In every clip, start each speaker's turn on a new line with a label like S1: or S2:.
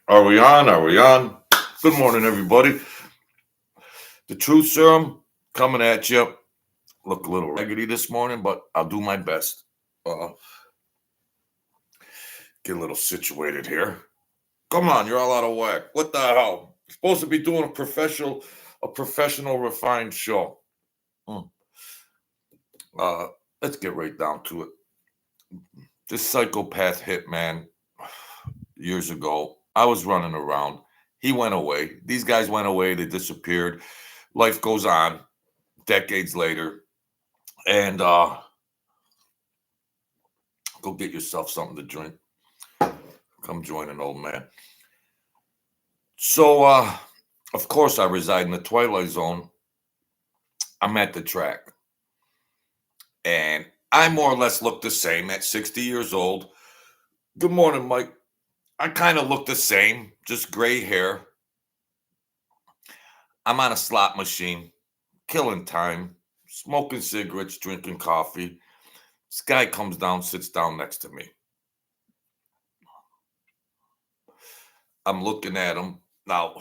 S1: Are we on? Are we on? Good morning, everybody. The Truth Serum coming at you. Look a little raggedy this morning, but I'll do my best. Get a little situated here. Come on, you're all out of whack. What the hell? You're supposed to be doing a professional, refined show. Hmm. Let's get right down to it. This psychopath hitman years ago. I was running around. He went away. These guys went away. They disappeared. Life goes on. Decades later, and go get yourself something to drink. Come join an old man. So, of course, I reside in the Twilight Zone. I'm at the track, and I more or less look the same at 60 years old. Good morning, Mike. I kind of look the same, just gray hair. I'm on a slot machine, killing time, smoking cigarettes, drinking coffee. This guy comes down, sits down next to me. I'm looking at him. Now,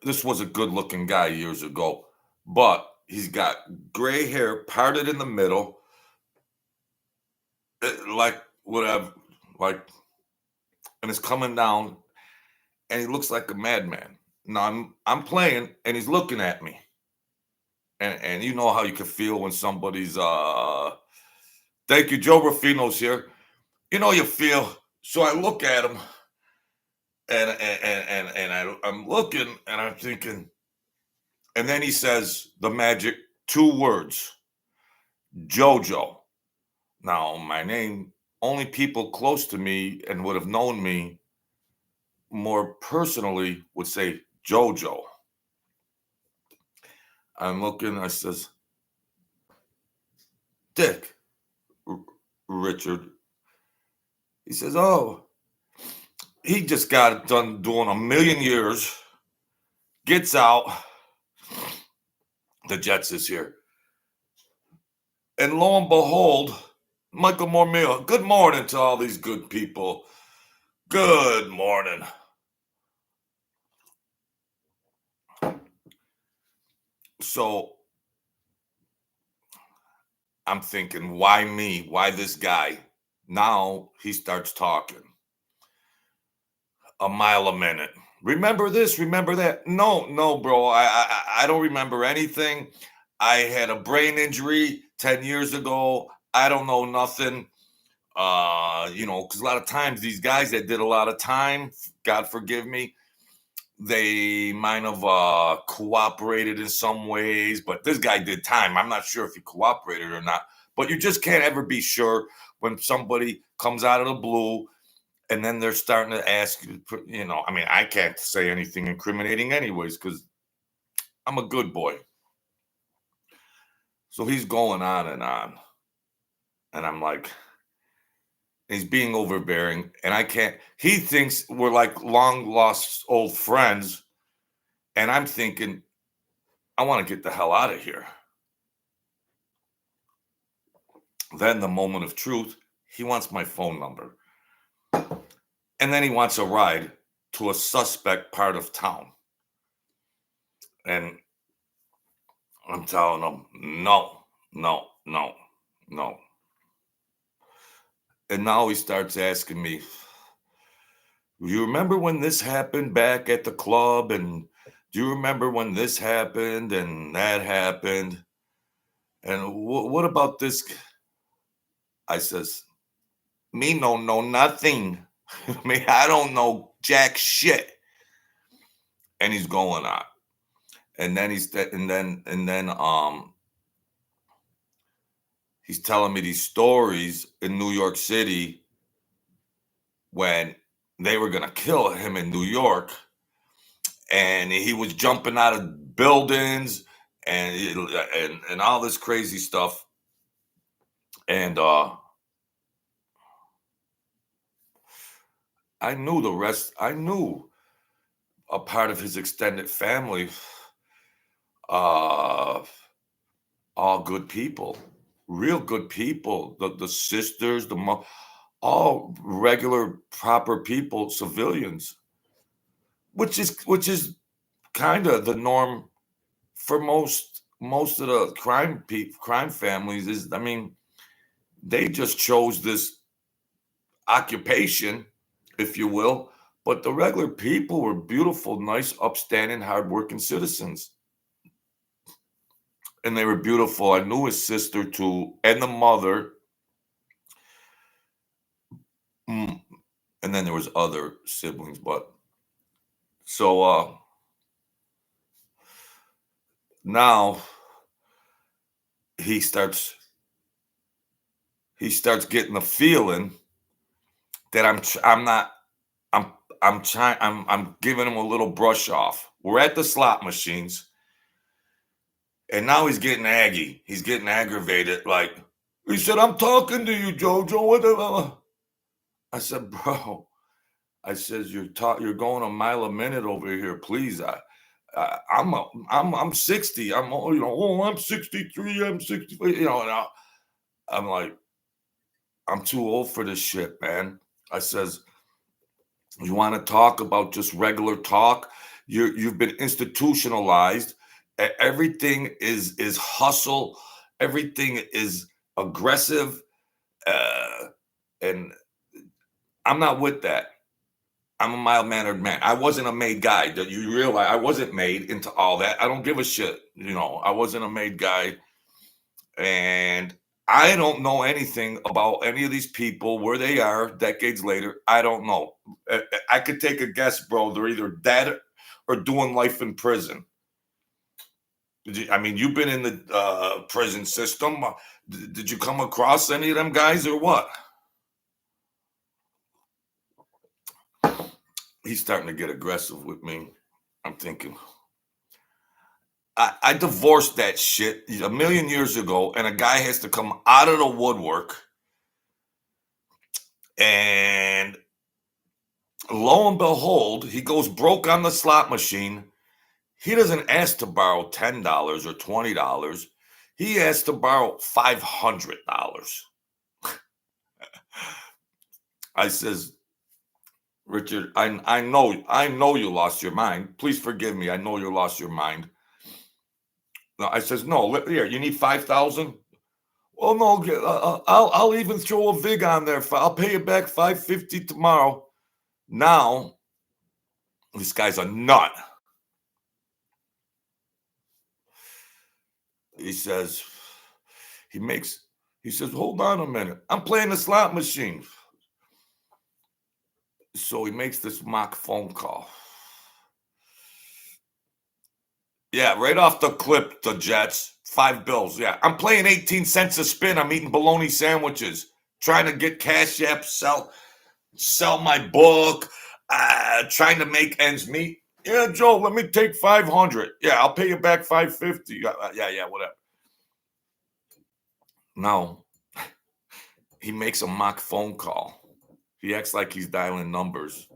S1: this was a good looking guy years ago, but he's got gray hair parted in the middle, like whatever, like, and it's coming down, and he looks like a madman. Now I'm playing, and he's looking at me, and you know how you can feel when somebody's Thank you, Joe Rufino's here. You know you feel. So I look at him, I'm looking, and I'm thinking, and then he says the magic two words, JoJo. Now, my name, only people close to me and would have known me more personally would say JoJo. I'm looking, I says, Dick, R- Richard. He says, oh, he just got done doing a million years, gets out, the Jets is here. And lo and behold, Michael Mormille, good morning to all these good people. Good morning. So I'm thinking, why me? Why this guy? Now he starts talking a mile a minute. Remember this, remember that. No, no, bro. I don't remember anything. I had a brain injury 10 years ago. I don't know nothing. Because a lot of times these guys that did a lot of time, God forgive me, they might have cooperated in some ways, but this guy did time. I'm not sure if he cooperated or not, but you just can't ever be sure when somebody comes out of the blue and then they're starting to ask you, I mean, I can't say anything incriminating anyways because I'm a good boy. So he's going on, and I'm like, he's being overbearing, and I can't. He thinks we're like long lost old friends, and I'm thinking, I want to get the hell out of here. Then the moment of truth, he wants my phone number. And then he wants a ride to a suspect part of town. And I'm telling him, no, no, no, no. And now he starts asking me, you remember when this happened back at the club? And do you remember when this happened and that happened? And what about this? I says, me no know nothing. Me, I don't know jack shit. And he's going on. And then he's telling me these stories in New York City when they were gonna kill him in New York, and he was jumping out of buildings and all this crazy stuff. And I knew the rest. I knew a part of his extended family, uh, all good people, real good people. The sisters, the mom. all regular, proper people, civilians, which is kind of the norm for most of the crime families. Is I mean, they just chose this occupation, if you will, but the regular people were beautiful, nice, upstanding, hardworking citizens, and they were beautiful. I knew his sister too, and the mother. Mm, and then there was other siblings, but so now he starts he starts getting the feeling that I'm not I'm I'm trying I'm giving him a little brush off. We're at the slot machines, and now he's getting aggy. He's getting aggravated. Like he said, "I'm talking to you, Jojo." What the? I said, "Bro," I says, You're going a mile a minute over here. Please, I'm 60. I'm 63. I'm 64. And I'm like, I'm too old for this shit, man. I says, you want to talk about just regular talk? You've been institutionalized. Everything is hustle. Everything is aggressive, uh, and I'm not with that. I'm a mild mannered man. I wasn't a made guy. You realize I wasn't made into all that. I don't give a shit. I wasn't a made guy, and I don't know anything about any of these people, where they are decades later. I don't know. I could take a guess, bro. They're either dead or doing life in prison. I mean, you've been in the prison system. Did you come across any of them guys or what? He's starting to get aggressive with me. I'm thinking, I divorced that shit a million years ago, and a guy has to come out of the woodwork, and lo and behold, he goes broke on the slot machine. He doesn't ask to borrow $10 or $20. He asks to borrow $500. I says, Richard, I know you lost your mind. Please forgive me. I know you lost your mind. No, I says, no, here, you need 5,000. Well, no, I'll even throw a vig on there. I'll pay you back 550 tomorrow. Now, this guy's a nut. He says, he says, hold on a minute. I'm playing the slot machine. So he makes this mock phone call. Yeah, right off the clip, the Jets, $5. Yeah, I'm playing 18 cents a spin. I'm eating bologna sandwiches, trying to get Cash App, sell my book, trying to make ends meet. Yeah, Joe, let me take 500. Yeah, I'll pay you back 550. Yeah, whatever. Now, he makes a mock phone call. He acts like he's dialing numbers.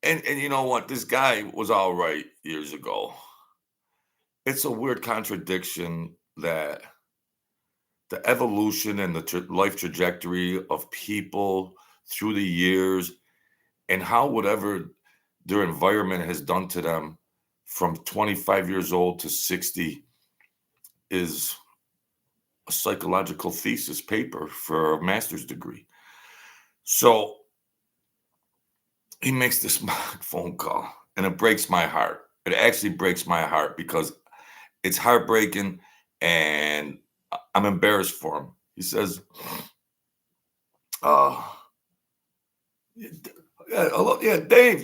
S1: And you know what? This guy was all right years ago. It's a weird contradiction that the evolution and the life trajectory of people through the years, and how whatever their environment has done to them from 25 years old to 60 is a psychological thesis paper for a master's degree. So he makes this mock phone call, and it breaks my heart. It actually breaks my heart because it's heartbreaking, and I'm embarrassed for him. He says, uh, yeah, hello, yeah, Dave,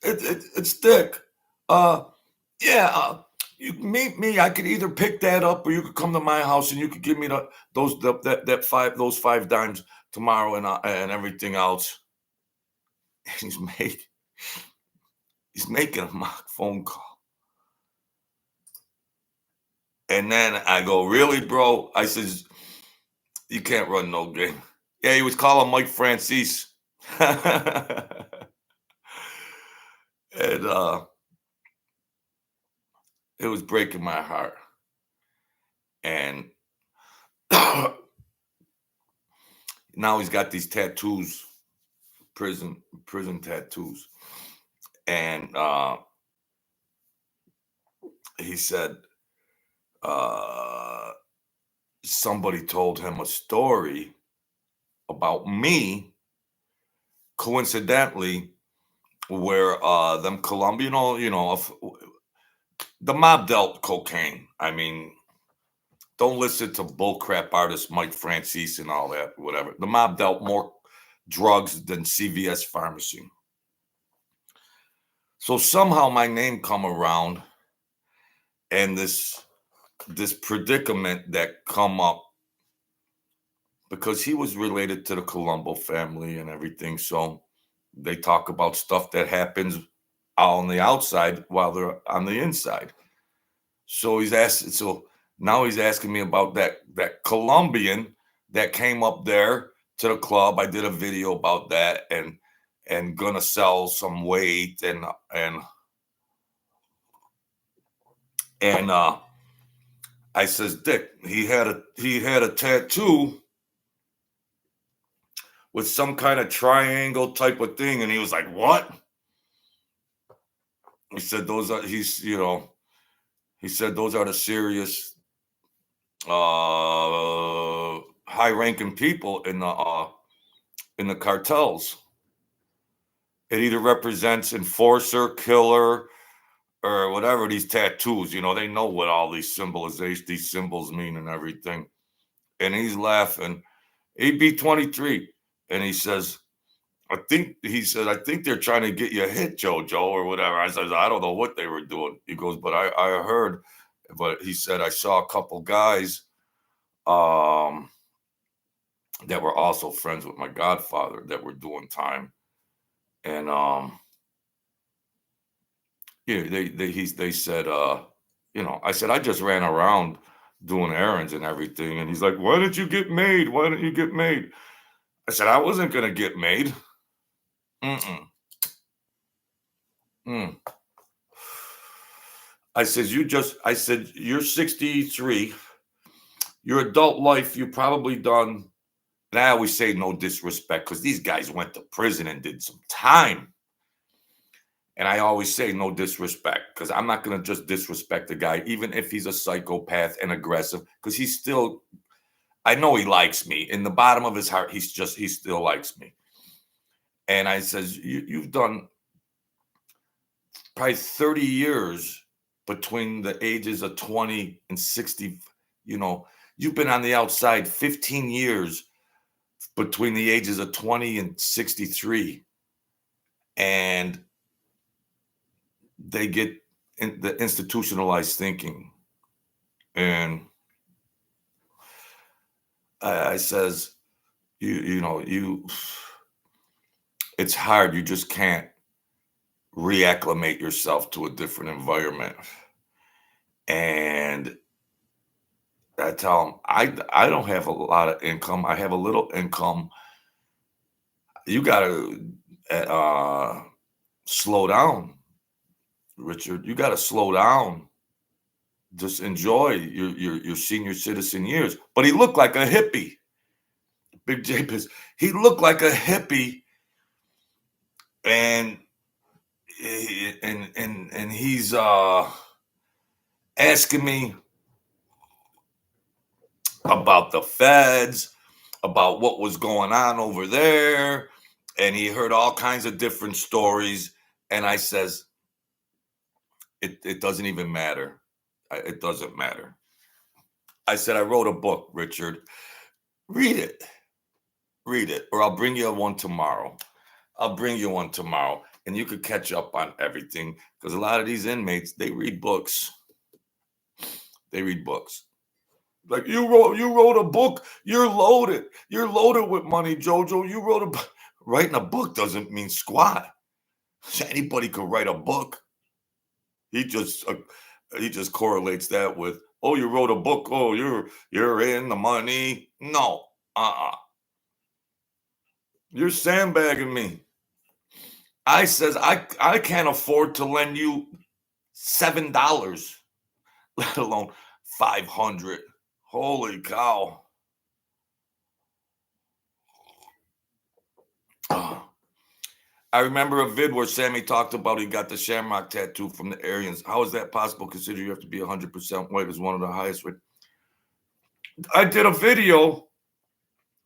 S1: it's Dick. Uh, yeah, you can meet me. I could either pick that up, or you could come to my house and you could give me those 5 dimes tomorrow, and everything else. He's making he's making a mock phone call, and then I go, really, bro? I says, you can't run no game. Yeah, he was calling Mike Francis. And it was breaking my heart. And now he's got these tattoos, prison tattoos. And he said uh, somebody told him a story about me, coincidentally, where them Colombian, the mob dealt cocaine. I mean, don't listen to bullcrap artists Mike Francis and all that, whatever. The mob dealt more drugs than CVS pharmacy. So somehow my name come around, and this predicament that come up because he was related to the Colombo family and everything. So they talk about stuff that happens on the outside while they're on the inside. So he's asking. So now he's asking me about that Colombian that came up there to the club. I did a video about that, and gonna sell some weight, and I says, Dick, he had a tattoo with some kind of triangle type of thing, and he was like, what? He said he said those are the serious high ranking people in the cartels. It either represents enforcer, killer, or whatever these tattoos. They know what all these symbols mean and everything. And he's laughing. He'd be 23, and he says, I think they're trying to get you hit, Jojo, or whatever. I said, I don't know what they were doing. He goes, but I heard, but he said, I saw a couple guys that were also friends with my godfather that were doing time. And yeah, they said, I said, I just ran around doing errands and everything. And he's like, why didn't you get made? Why didn't you get made? I said, I wasn't gonna get made. Mm-mm. Mm. I said, you're 63. Your adult life, you probably done. And I always say no disrespect because these guys went to prison and did some time. And I always say no disrespect because I'm not going to just disrespect the guy, even if he's a psychopath and aggressive, because I know he likes me. In the bottom of his heart, he still likes me. And I says, you've done probably 30 years between the ages of 20 and 60. You've been on the outside 15 years between the ages of 20 and 63. And they get the institutionalized thinking. And I says, it's hard. You just can't reacclimate yourself to a different environment. And I tell him, I don't have a lot of income. I have a little income. You got to slow down, Richard. You got to slow down. Just enjoy your senior citizen years. But he looked like a hippie. Big J Piss. He looked like a hippie, and he's asking me about the feds, about what was going on over there, and he heard all kinds of different stories. And I says, it doesn't even matter. It doesn't matter. I said, I wrote a book, Richard. Read it, or I'll bring you one tomorrow. And you could catch up on everything because a lot of these inmates, they read books. Like you wrote a book. You're loaded with money, Jojo. You wrote a book. Writing a book doesn't mean squat. Anybody could write a book. He just correlates that with, oh, you wrote a book. Oh, you're in the money. No, you're sandbagging me. I says I can't afford to lend you $7, let alone 500. Holy cow. I remember a vid where Sammy talked about he got the shamrock tattoo from the Aryans. How is that possible considering you have to be 100% white as one of the highest rate? I did a video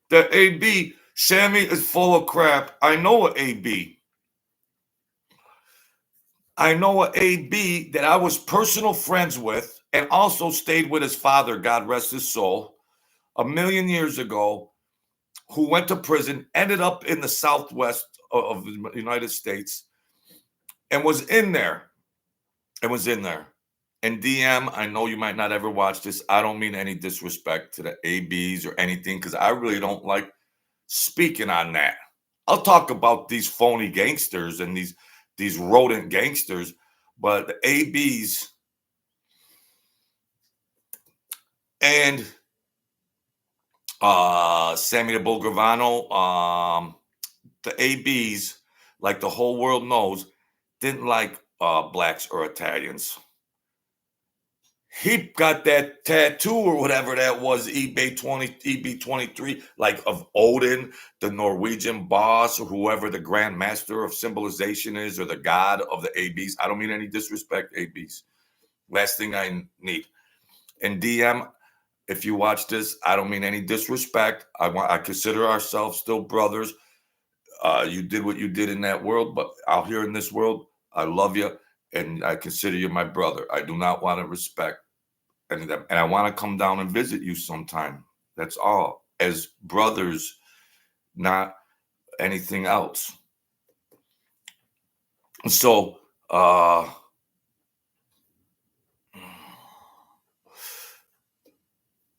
S1: that AB, Sammy is full of crap. I know a AB. I know a AB that I was personal friends with and also stayed with his father, God rest his soul, a million years ago, who went to prison, ended up in the Southwest of the United States, and was in there. And DM, I know you might not ever watch this. I don't mean any disrespect to the ABs or anything, because I really don't like speaking on that. I'll talk about these phony gangsters and these rodent gangsters, but the ABs and Sammy the Bull Gravano, the ABs, like the whole world knows, didn't like blacks or Italians. He got that tattoo or whatever that was, EB23, like of Odin, the Norwegian boss, or whoever the Grand Master of Symbolization is, or the god of the ABs. I don't mean any disrespect, ABs. Last thing I need. And DM, if you watch this, I don't mean any disrespect. I consider ourselves still brothers. You did what you did in that world, but out here in this world, I love you and I consider you my brother. I do not want to respect and I want to come down and visit you sometime. That's all. As brothers, not anything else. So,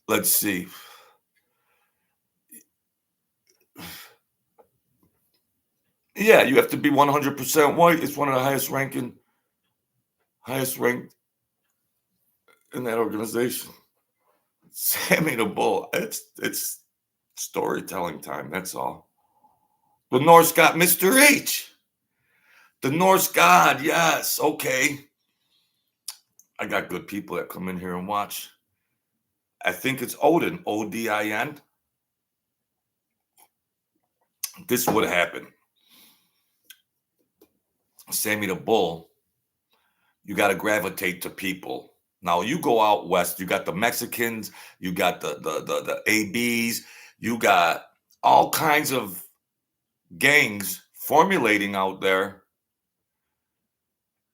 S1: let's see. Yeah, you have to be 100% white. It's one of the highest ranked in that organization. Sammy the Bull. It's storytelling time. That's all. The Norse God, Mr. H. The Norse God. Yes. Okay. I got good people that come in here and watch. I think it's Odin. Odin. This would happen. Sammy the Bull. You got to gravitate to people. Now you go out west, you got the Mexicans, you got the ABs, you got all kinds of gangs formulating out there,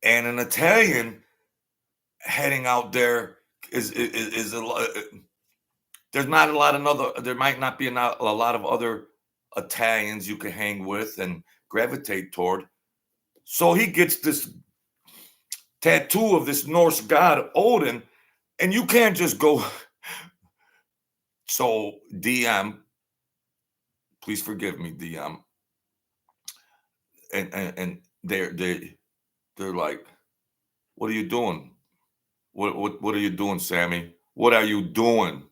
S1: and an Italian heading out there is a lot. There's not a lot of other. There might not be a lot of other Italians you can hang with and gravitate toward. So he gets this tattoo of this Norse god Odin, and you can't just go. So DM, please forgive me, DM, and they're like, what are you doing? What are you doing, Sammy? What are you doing?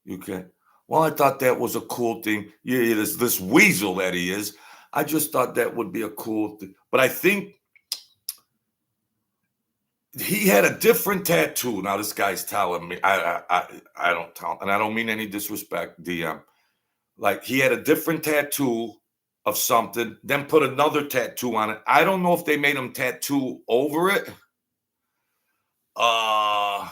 S1: You can't. Well, I thought that was a cool thing. Yeah, this weasel that he is. I just thought that would be a cool thing. But I think he had a different tattoo. Now this guy's telling me. I don't tell, and I don't mean any disrespect, DM. Like he had a different tattoo of something, then put another tattoo on it. I don't know if they made him tattoo over it. I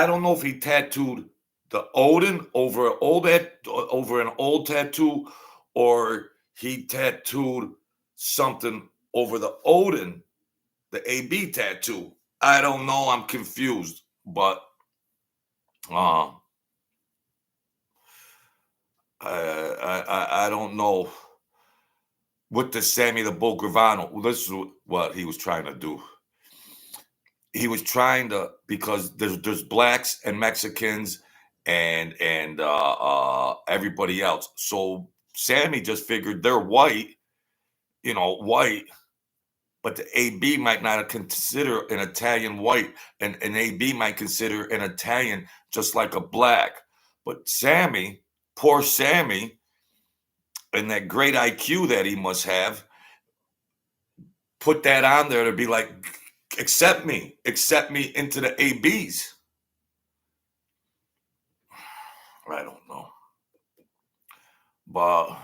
S1: don't know if he tattooed the Odin over an old tattoo, or he tattooed something over the Odin, the AB tattoo. I don't know. I'm confused, but I don't know what the Sammy the Bull Gravano. Well, this is what he was trying to do. He was trying to, because there's blacks and Mexicans and everybody else. So Sammy just figured they're white, white, but the AB might not consider an Italian white, and an AB might consider an Italian just like a black. But Sammy, poor Sammy, and that great IQ that he must have, put that on there to be like, accept me into the ABs. I don't know. But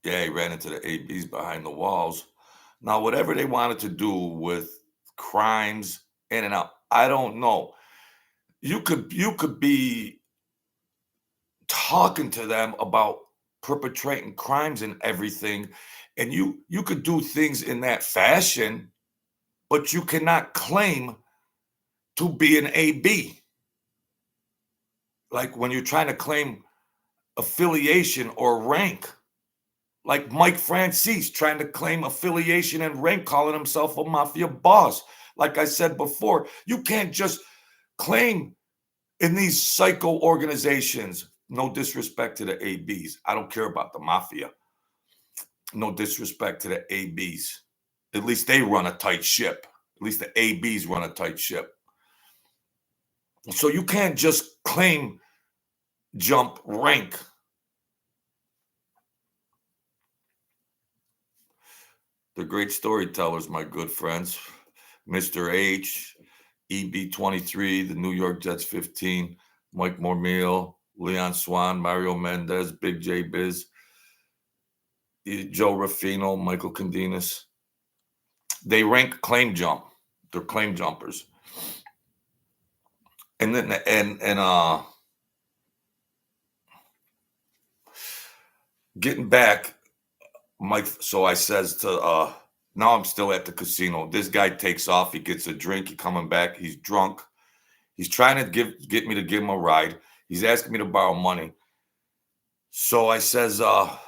S1: yeah, he ran into the ABs behind the walls. Now, whatever they wanted to do with crimes in and out, I don't know. You could be talking to them about perpetrating crimes and everything, and you could do things in that fashion, but you cannot claim to be an AB. Like when you're trying to claim affiliation or rank, like Mike Francis trying to claim affiliation and rank, calling himself a mafia boss. Like I said before, you can't just claim in these psycho organizations. No disrespect to the ABs. I don't care about the mafia. No disrespect to the ABs. At least they run a tight ship. At least the ABs run a tight ship. So you can't just claim jump rank. The great storytellers, my good friends. Mr. H, EB23, the New York Jets 15, Mike Mormeal, Leon Swan, Mario Mendez, Big J Biz, Joe Ruffino, Michael Candinas. They rank claim jump. They're claim jumpers. And then getting back, Mike. So I says to now I'm still at the casino. This guy takes off. He gets a drink. He coming back. He's drunk. He's trying to get me to give him a ride. He's asking me to borrow money. So I says, what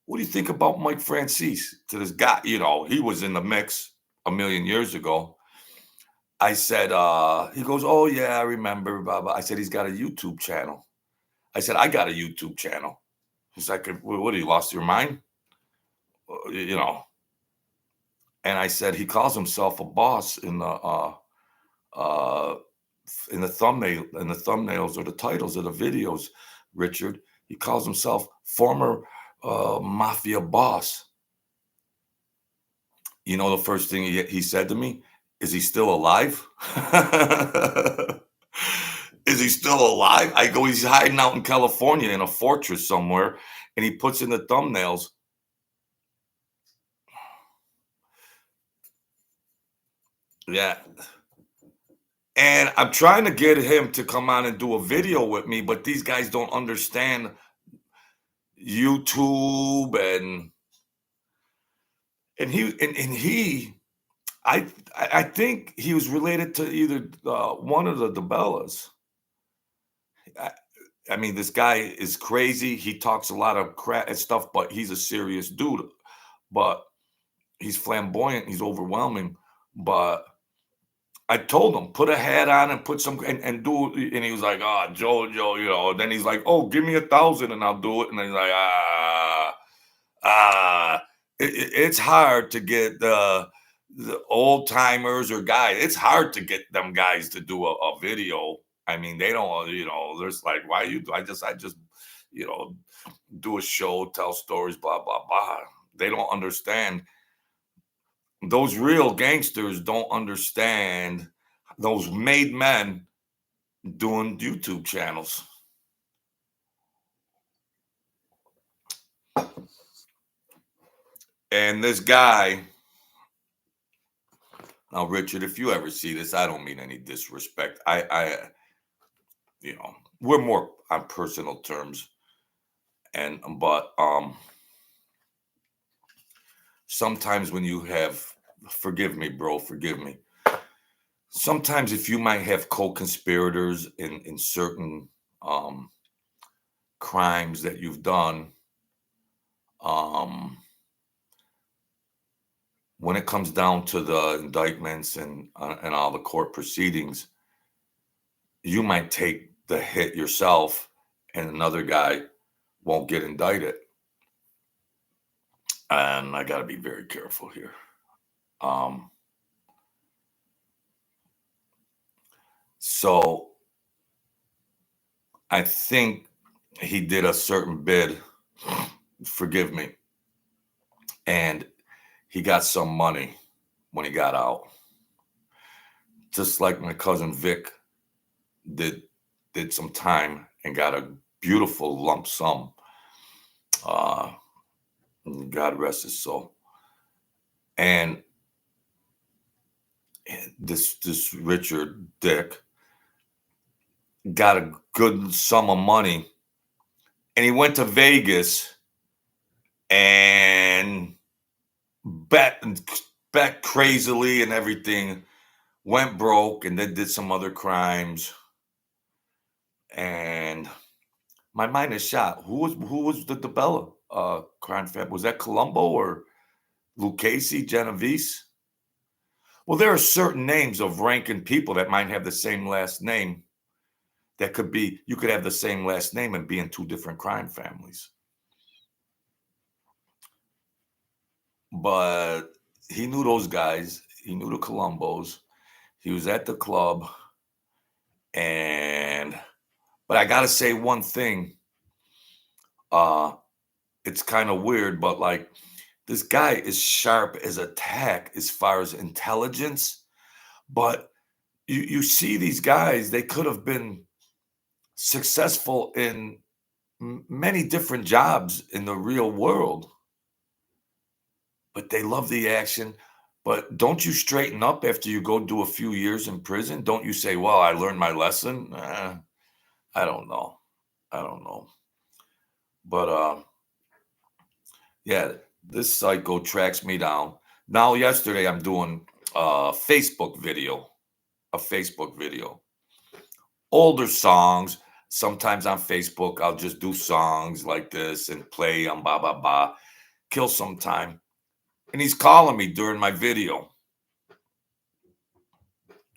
S1: do you think about Mike Francis? To this guy, he was in the mix a million years ago. I said, he goes, oh yeah, I remember, blah, blah. I said, he's got a YouTube channel. I said, I got a YouTube channel. He's like, what, you lost your mind? And I said, he calls himself a boss in the thumbnails or the titles of the videos, Richard. He calls himself former mafia boss. You know, the first thing he said to me, is he still alive? Is he still alive? I go, he's hiding out in California in a fortress somewhere, and he puts in the thumbnails. Yeah. And I'm trying to get him to come on and do a video with me, but these guys don't understand YouTube and he I think he was related to either one of the DeBellas. I mean, this guy is crazy. He talks a lot of crap and stuff, but he's a serious dude. But he's flamboyant. He's overwhelming. But I told him, put a hat on and put some and do it. And he was like, oh, Joe, And then he's like, oh, give me 1,000 and I'll do it. And then he's like, it's hard to get the old timers or guys. It's hard to get them guys to do a video. I mean, they don't, there's like, why you do? I just, do a show, tell stories, blah, blah, blah. They don't understand. Those real gangsters don't understand those made men doing YouTube channels. And this guy, now, Richard, if you ever see this, I don't mean any disrespect. We're more on personal terms. But sometimes when you have, forgive me, bro, forgive me. Sometimes if you might have co-conspirators in certain crimes that you've done, when it comes down to the indictments and all the court proceedings, you might take the hit yourself and another guy won't get indicted. And I got to be very careful here. So I think he did a certain bid, forgive me, and he got some money when he got out. just like my cousin Vic did did some time and got a beautiful lump sum. Uh, God rest his soul. And this Richard Dick got a good sum of money, and he went to Vegas and bet bet crazily and everything. Went broke, and then did some other crimes. And my mind is shot. Who was the DeBella crime family? Was that Colombo or Lucchese, Genovese? Well, there are certain names of ranking people that might have the same last name. That could be, you could have the same last name and be in two different crime families. But he knew those guys. He knew the Colombos. He was at the club. And, but I got to say one thing. It's kind of weird, but like, this guy is sharp as a tack as far as intelligence. But you see these guys, they could have been successful in many different jobs in the real world, but they love the action. But don't you straighten up after you go do a few years in prison? Don't you say, well, I learned my lesson? I don't know. I don't know. But yeah, this psycho tracks me down. Now, yesterday, I'm doing Facebook video, a Facebook video. Older songs. Sometimes on Facebook, I'll just do songs like this and play on ba ba ba, kill some time. And he's calling me during my video,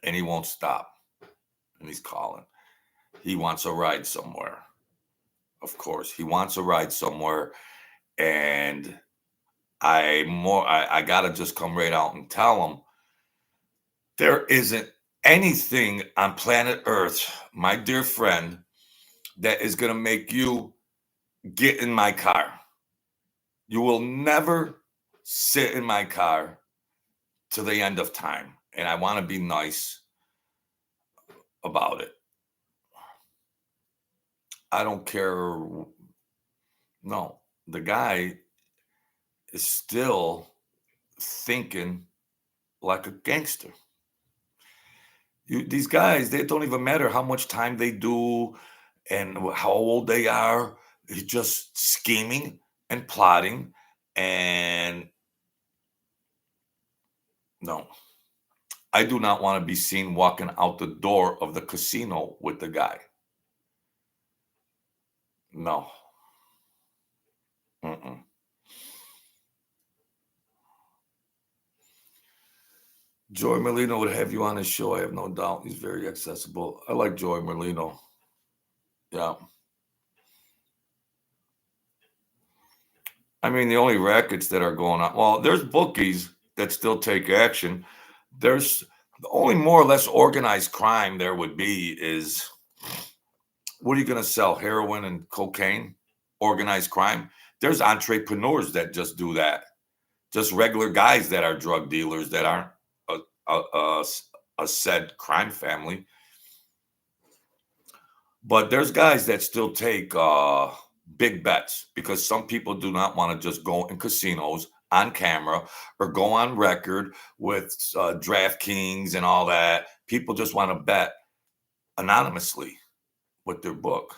S1: and he won't stop. And he's calling. He wants a ride somewhere. Of course, he wants a ride somewhere, and I gotta just come right out and tell him there isn't anything on planet Earth, my dear friend, that is gonna make you get in my car. You will never sit in my car to the end of time. And I want to be nice about it. I don't care. No, the guy is still thinking like a gangster. These guys, they don't even matter how much time they do and how old they are. He's just scheming and plotting. And no, I do not want to be seen walking out the door of the casino with the guy. No. Mm-mm. Joy Merlino would have you on his show. I have no doubt. He's very accessible. I like Joy Merlino. Yeah. I mean, the only rackets that are going on, well, there's bookies that still take action. There's the only more or less organized crime there would be is what are you going to sell? Heroin and cocaine? Organized crime? There's entrepreneurs that just do that. Just regular guys that are drug dealers that aren't a said crime family. But there's guys that still take big bets because some people do not want to just go in casinos on camera or go on record with DraftKings and all that. People just want to bet anonymously with their book.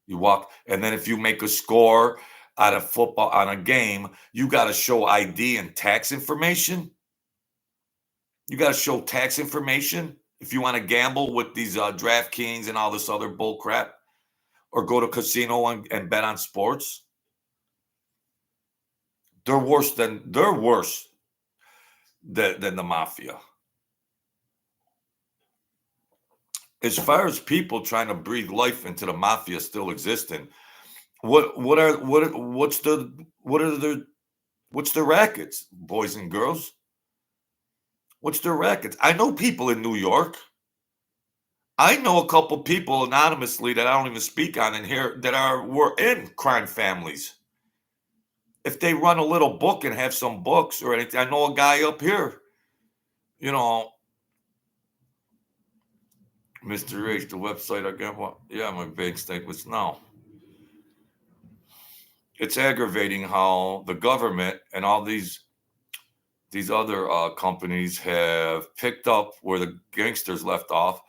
S1: You walk, and then if you make a score out of football on a game, you got to show ID and tax information. You got to show tax information if you want to gamble with these DraftKings and all this other bull crap, or go to casino and bet on sports. They're worse than the mafia. As far as people trying to breathe life into the mafia still existing, what's the rackets, boys and girls? What's their rackets? I know people in New York. I know a couple people anonymously that I don't even speak on in here that were in crime families. If they run a little book and have some books or anything, I know a guy up here, you know, Mr. H, the website I got one. Yeah, my bank statements. No. It's aggravating how the government and all these other companies have picked up where the gangsters left off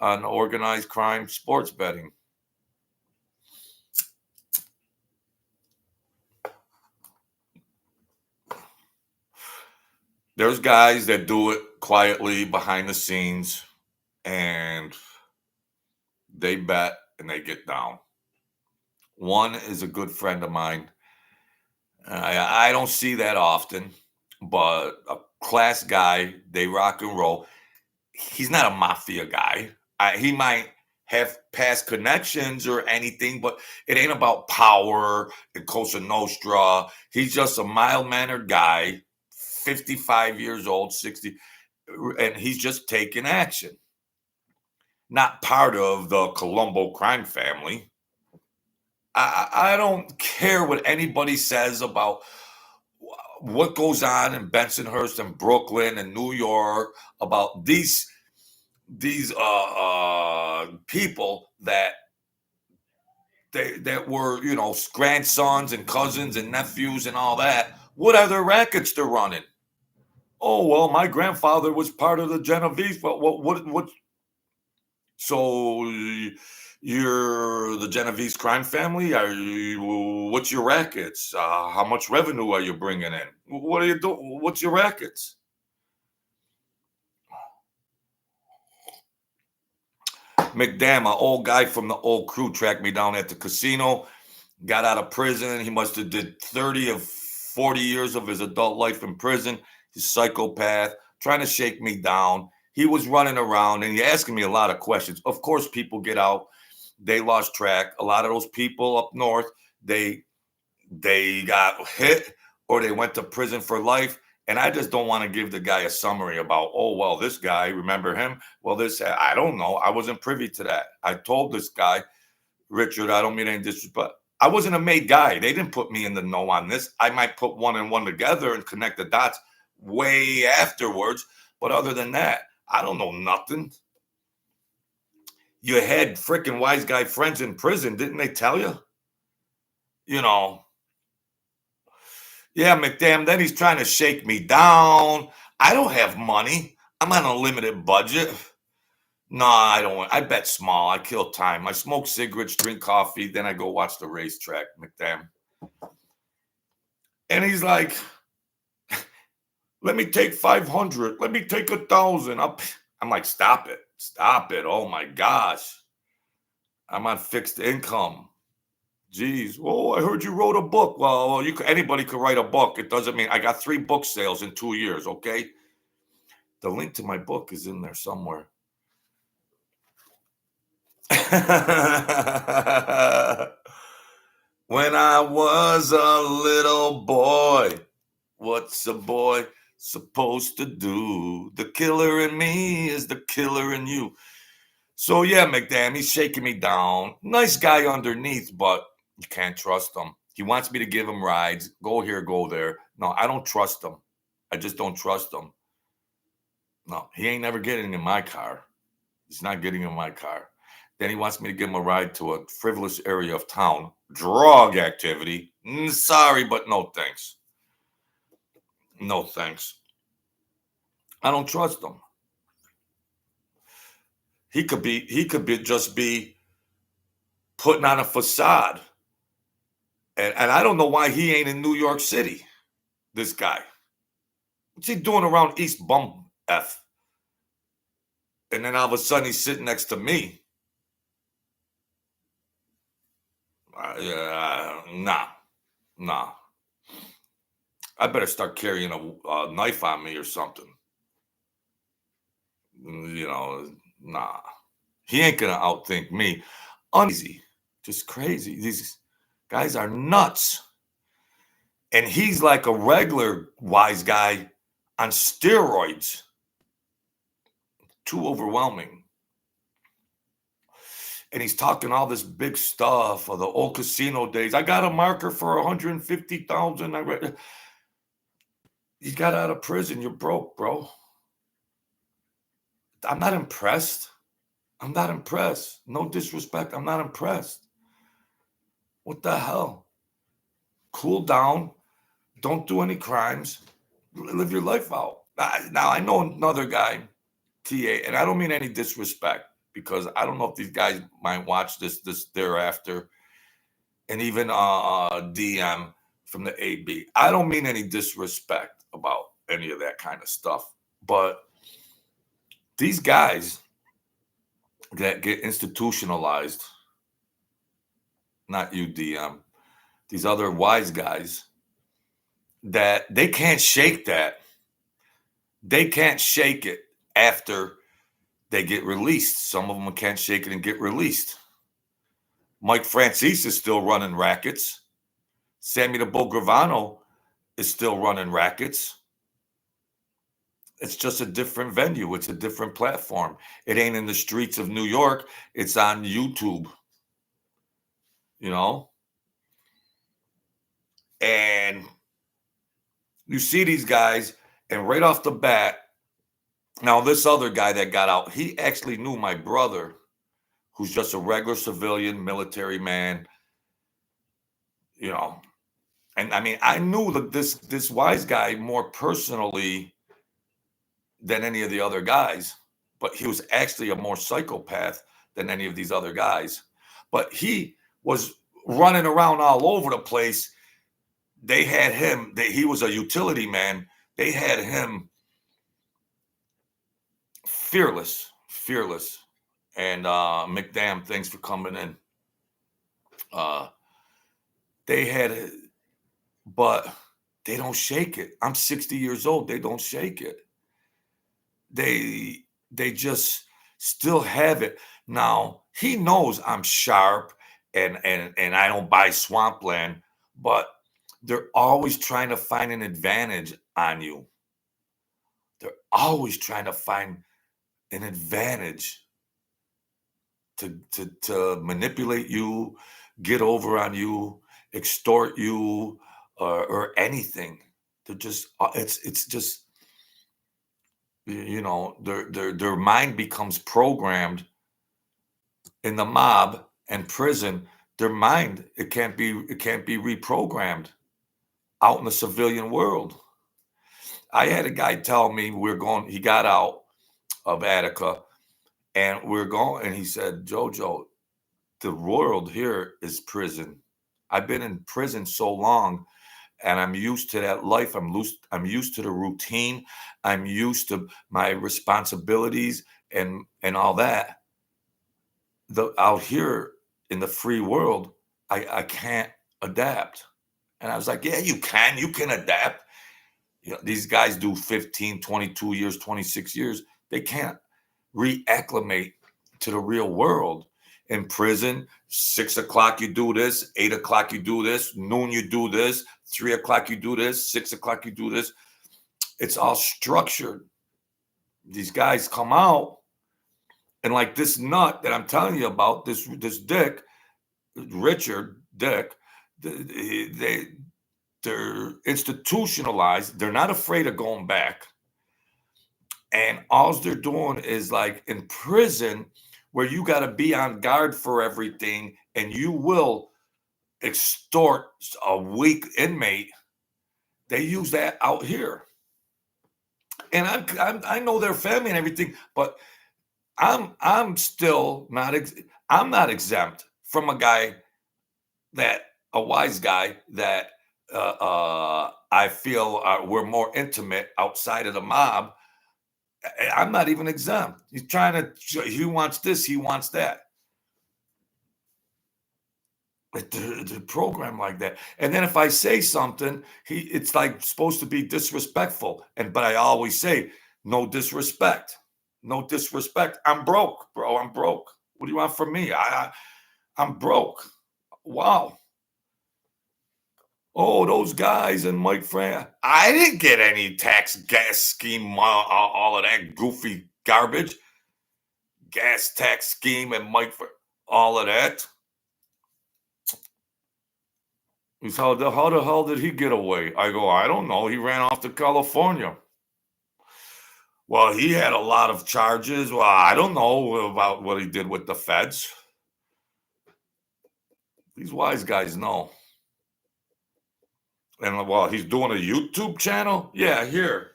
S1: on organized crime sports betting. There's guys that do it quietly behind the scenes and they bet and they get down. One is a good friend of mine. I don't see that often, but a class guy, they rock and roll. He's not a mafia guy. He might have past connections or anything, but it ain't about power and Cosa Nostra. He's just a mild mannered guy, 55 years old, 60, and he's just taking action. Not part of the Colombo crime family. I don't care what anybody says about what goes on in Bensonhurst and Brooklyn and New York about these people that were grandsons and cousins and nephews and all that. What are their rackets they're running? Oh well, my grandfather was part of the Genovese. What? So you're the Genovese crime family? Are you? What's your rackets? How much revenue are you bringing in? What are you doing? What's your rackets? McDam, an old guy from the old crew, tracked me down at the casino. Got out of prison. He must have did 30 of 40 years of his adult life in prison. He's a psychopath, trying to shake me down. He was running around and he asking me a lot of questions. Of course, people get out. They lost track. A lot of those people up north, they got hit or they went to prison for life. And I just don't want to give the guy a summary about, oh, well, this guy, remember him? Well, I don't know. I wasn't privy to that. I told this guy, Richard, I don't mean any disrespect. I wasn't a made guy. They didn't put me in the know on this. I might put one and one together and connect the dots way afterwards. But other than that, I don't know nothing. You had freaking wise guy friends in prison, didn't they tell you? You know, yeah, McDam, then he's trying to shake me down. I don't have money. I'm on a limited budget. No, I don't. I bet small. I kill time. I smoke cigarettes, drink coffee, then I go watch the racetrack, McDam. And he's like, let me take 500. Let me take 1,000. I'm like, stop it. Stop it. Oh my gosh. I'm on fixed income. Geez. Oh, I heard you wrote a book. Well, anybody could write a book. It doesn't mean I got 3 book sales in 2 years, okay? The link to my book is in there somewhere. When I was a little boy, what's a boy supposed to do? The killer in me is the killer in you. So yeah, McDam, he's shaking me down. Nice guy underneath, but you can't trust him. He wants me to give him rides. Go here, go there. No, I don't trust him. I just don't trust him. No, he ain't never getting in my car. He's not getting in my car. Then he wants me to give him a ride to a frivolous area of town. Drug activity. Sorry, but no thanks. No thanks. I don't trust him. He could just be putting on a facade. And I don't know why he ain't in New York City, this guy. What's he doing around East Bum F? And then all of a sudden he's sitting next to me. Nah. I better start carrying a knife on me or something. Nah. He ain't gonna outthink me. Uneasy. Just crazy. These guys are nuts. And he's like a regular wise guy on steroids. Too overwhelming. And he's talking all this big stuff of the old casino days. I got a marker for 150,000. You got out of prison. You're broke, bro. I'm not impressed. I'm not impressed. No disrespect. I'm not impressed. What the hell? Cool down. Don't do any crimes. Live your life out. Now, I know another guy, TA, and I don't mean any disrespect because I don't know if these guys might watch this thereafter, and even DM from the AB. I don't mean any disrespect about any of that kind of stuff, but these guys that get institutionalized, not you, DM, these other wise guys, that they can't shake that. They can't shake it after they get released. Some of them can't shake it and get released. Mike Francis is still running rackets. Sammy the Bull Gravano is still running rackets. It's just a different venue. It's a different platform. It ain't in the streets of New York. It's on YouTube. You know? And you see these guys, and right off the bat, now this other guy that got out, he actually knew my brother, who's just a regular civilian military man, you know. And I mean, I knew that this wise guy more personally than any of the other guys, but he was actually a more psychopath than any of these other guys. But he was running around all over the place. They had him, he was a utility man. They had him fearless. And McDam, thanks for coming in. They had, but they don't shake it. I'm 60 years old. They don't shake it. They just still have it. Now he knows I'm sharp and I don't buy swampland, but they're always trying to find an advantage on you. They're always trying to find an advantage to manipulate you, get over on you, extort you, or anything. They're just it's just, you know, their mind becomes programmed in the mob and prison. Their mind, it can't be reprogrammed out in the civilian world. I had a guy tell me he got out of Attica and we're going, and he said, Jojo, the world here is prison. I've been in prison so long and I'm used to that life. I'm used to the routine. I'm used to my responsibilities and all that. Out here in the free world, I can't adapt. And I was like, yeah, you can adapt. You know, these guys do 15, 22 years, 26 years. They can't reacclimate to the real world. In prison, 6 o'clock you do this, 8 o'clock you do this, noon you do this, 3 o'clock you do this, 6 o'clock you do this. It's all structured. These guys come out, and like this nut that I'm telling you about, this Dick, Richard Dick, they're institutionalized. They're not afraid of going back. And all they're doing is like in prison, where you got to be on guard for everything, and you will extort a weak inmate. They use that out here, and I know their family and everything, but I'm still not I'm not exempt from a wise guy that I feel we're more intimate outside of the mob. I'm not even exempt. He's trying to, he wants this, he wants that. But the program like that. And then if I say something, it's like supposed to be disrespectful. But I always say, no disrespect. No disrespect. I'm broke, bro. I'm broke. What do you want from me? I'm broke. Wow. Oh, those guys and Mike Fran. I didn't get any tax gas scheme, all of that goofy garbage. Gas tax scheme and all of that. He's how the hell did he get away? I go, I don't know. He ran off to California. Well, he had a lot of charges. Well, I don't know about what he did with the feds. These wise guys know. And well, he's doing a YouTube channel. Yeah, here,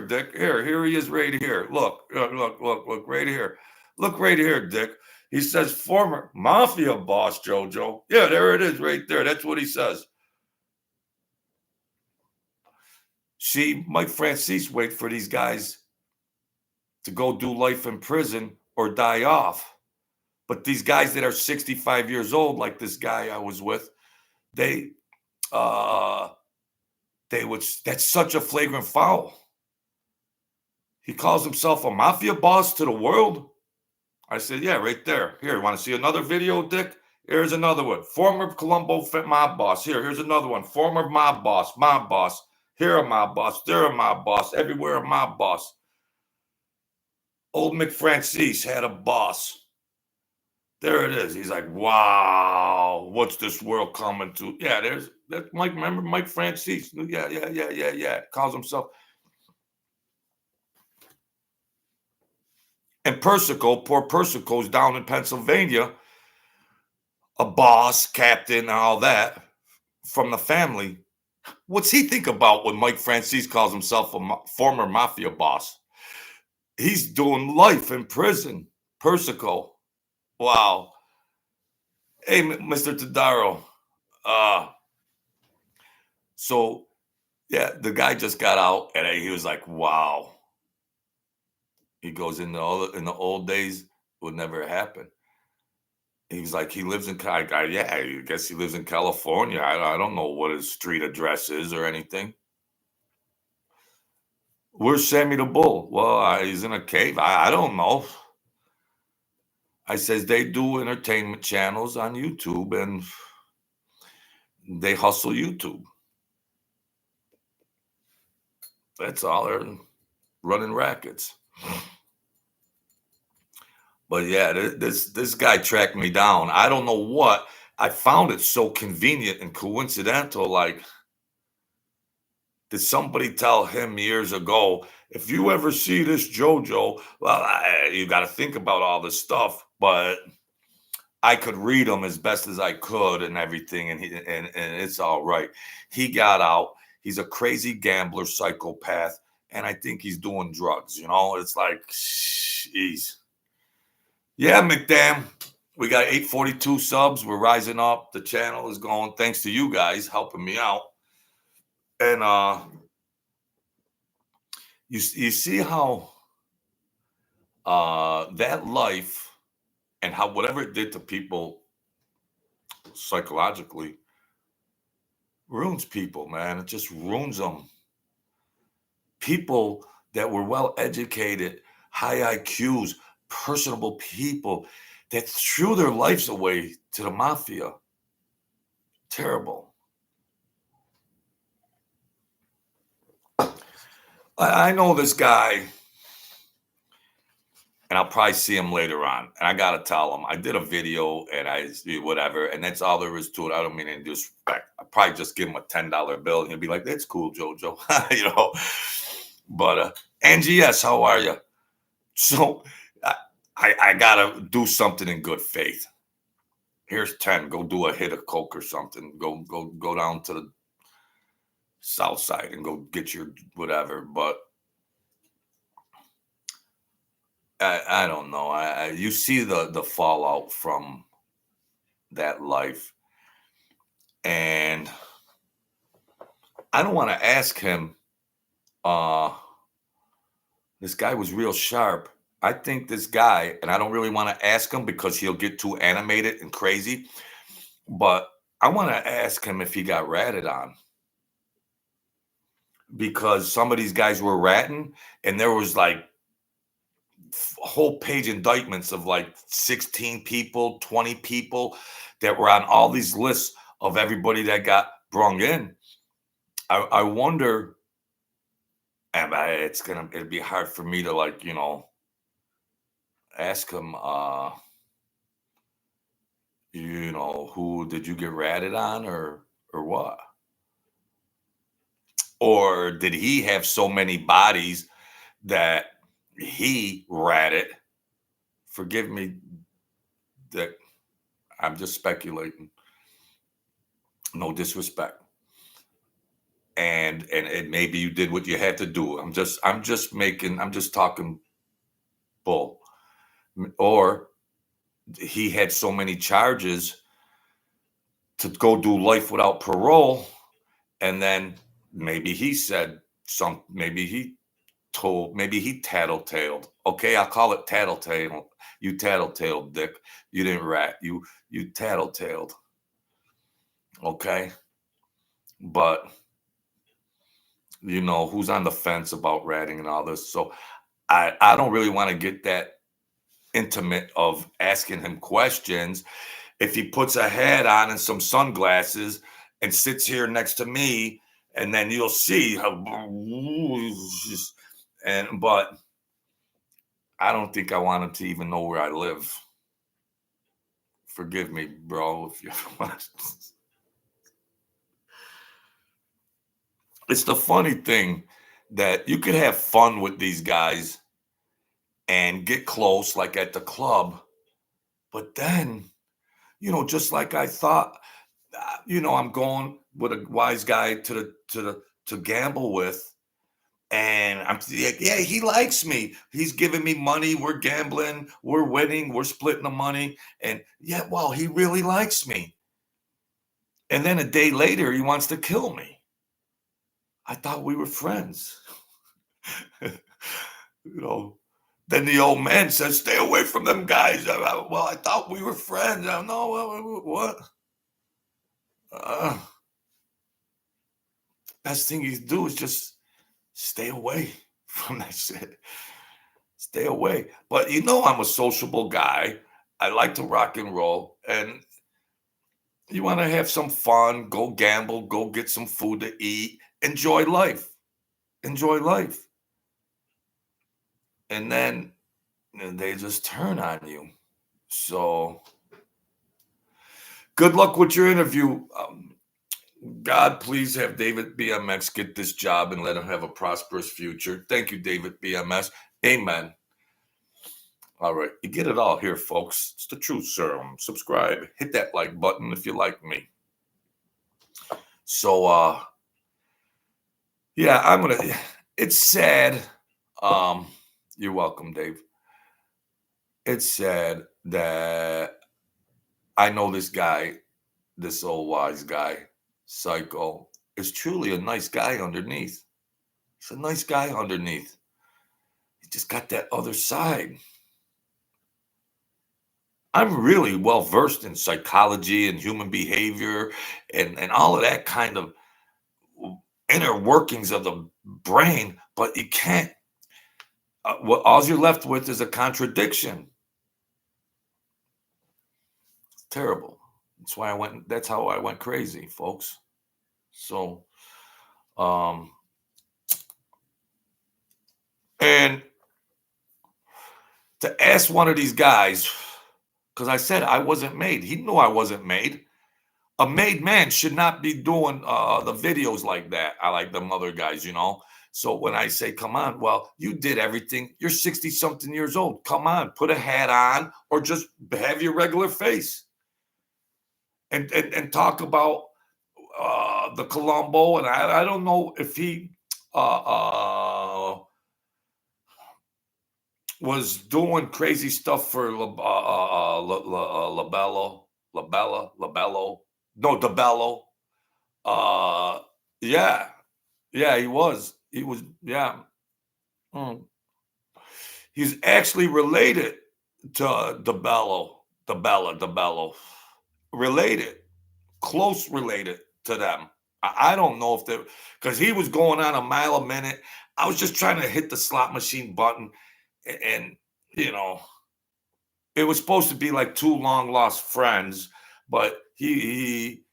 S1: Dick. Here he is, right here. Look, right here. Look right here, Dick. He says former mafia boss JoJo. Yeah, there it is, right there. That's what he says. See, Mike Francis wait for these guys to go do life in prison or die off. But these guys that are 65 years old, like this guy I was with, they uh they would that's such a flagrant foul. He calls himself a mafia boss to the world. I said, yeah, right there. Here, want to see another video, Dick? Here's another one. Former Colombo mob boss. Here's another one. Former mob boss, mob boss. Here a mob boss, there a mob boss, everywhere a mob boss. Old McFrancis had a boss. There it is. He's like, wow, what's this world coming to? Yeah, that's Mike. Remember Mike Francis? Yeah. Calls himself. And Persico, poor Persico's down in Pennsylvania, a boss, captain, and all that from the family. What's he think about when Mike Francis calls himself a former mafia boss? He's doing life in prison. Persico. Wow. Hey, Mr. Tadaro. So yeah, the guy just got out, and he was like, "Wow." He goes in the old days would never happen. He was like, he lives in yeah, I guess he lives in California. I don't know what his street address is or anything. Where's Sammy the Bull? Well, he's in a cave. I don't know. I says they do entertainment channels on YouTube, and they hustle YouTube. That's all. They're running rackets. But yeah, this guy tracked me down. I don't know what. I found it so convenient and coincidental. Like, did somebody tell him years ago, if you ever see this JoJo, well, you got to think about all this stuff. But I could read him as best as I could and everything, and it's all right. He got out. He's a crazy gambler, psychopath, and I think he's doing drugs. It's like, jeez. Yeah, McDam. We got 842 subs. We're rising up. The channel is going. Thanks to you guys helping me out. And you see how that life and how whatever it did to people psychologically ruins people, man. It just ruins them. People that were well educated, high IQs, personable people that threw their lives away to the mafia. Terrible. I know this guy, and I'll probably see him later on. And I gotta tell him I did a video and I whatever, and that's all there is to it. I don't mean any disrespect. I probably just give him a $10 bill, and he'll be like, "That's cool, JoJo," But Angie, yes, how are you? So I gotta do something in good faith. Here's 10. Go do a hit of coke or something. Go down to the south side and go get your whatever. But I don't know. You see the fallout from that life, and I don't want to ask him. This guy was real sharp. I think this guy, and I don't really want to ask him because he'll get too animated and crazy. But I want to ask him if he got ratted on. Because some of these guys were ratting, and there was like whole page indictments of like 16 people, 20 people that were on all these lists of everybody that got brung in. I wonder, and it'd be hard for me to ask him, who did you get ratted on or what? Or did he have so many bodies that he ratted. Forgive me that I'm just speculating. No disrespect. And maybe you did what you had to do. I'm just talking bull. Or he had so many charges to go do life without parole, and then maybe he said some, maybe he tattletaled. Okay, I'll call it tattletale. You tattletaled, Dick. You didn't rat. You tattletaled. Okay, but who's on the fence about ratting and all this. So I don't really want to get that intimate of asking him questions. If he puts a hat on and some sunglasses and sits here next to me, and then you'll see how, but I don't think I want him to even know where I live. Forgive me, bro, if you want. It's the funny thing that you could have fun with these guys and get close, like at the club, but then, just like I thought, I'm going with a wise guy to gamble with, and I'm like, yeah, he likes me. He's giving me money. We're gambling. We're winning. We're splitting the money. And yeah, well, he really likes me. And then a day later, he wants to kill me. I thought we were friends. Then the old man says, stay away from them guys. Well, I thought we were friends. I know what? Best thing you do is just stay away from that shit. Stay away. But I'm a sociable guy. I like to rock and roll. And you want to have some fun, go gamble, go get some food to eat, enjoy life. Enjoy life. And then they just turn on you. So good luck with your interview. God, please have David BMX get this job and let him have a prosperous future. Thank you, David BMS. Amen. All right, you get it all here, folks. It's the truth serum. Subscribe. Hit that like button if you like me. So, yeah, it's sad. You're welcome, Dave. It's sad that I know this guy, this old wise guy, Psycho, is truly a nice guy underneath. He's a nice guy underneath. He just got that other side. I'm really well versed in psychology and human behavior and all of that kind of inner workings of the brain, but you can't. What all you're left with is a contradiction. It's terrible. That's how I went crazy, folks. So, and to ask one of these guys, because I said I wasn't made. He knew I wasn't made. A made man should not be doing the videos like that. I like them other guys, So when I say, come on, well, you did everything. You're 60 something years old. Come on, put a hat on or just have your regular face and talk about the Colombo. And I don't know if he was doing crazy stuff for Labello. No, DeBello. Yeah. Yeah, he was. He was, yeah. He's actually related to DeBello. Related, close related to them. I don't know if they, because he was going on a mile a minute. I was just trying to hit the slot machine button, and it was supposed to be like two long lost friends, but he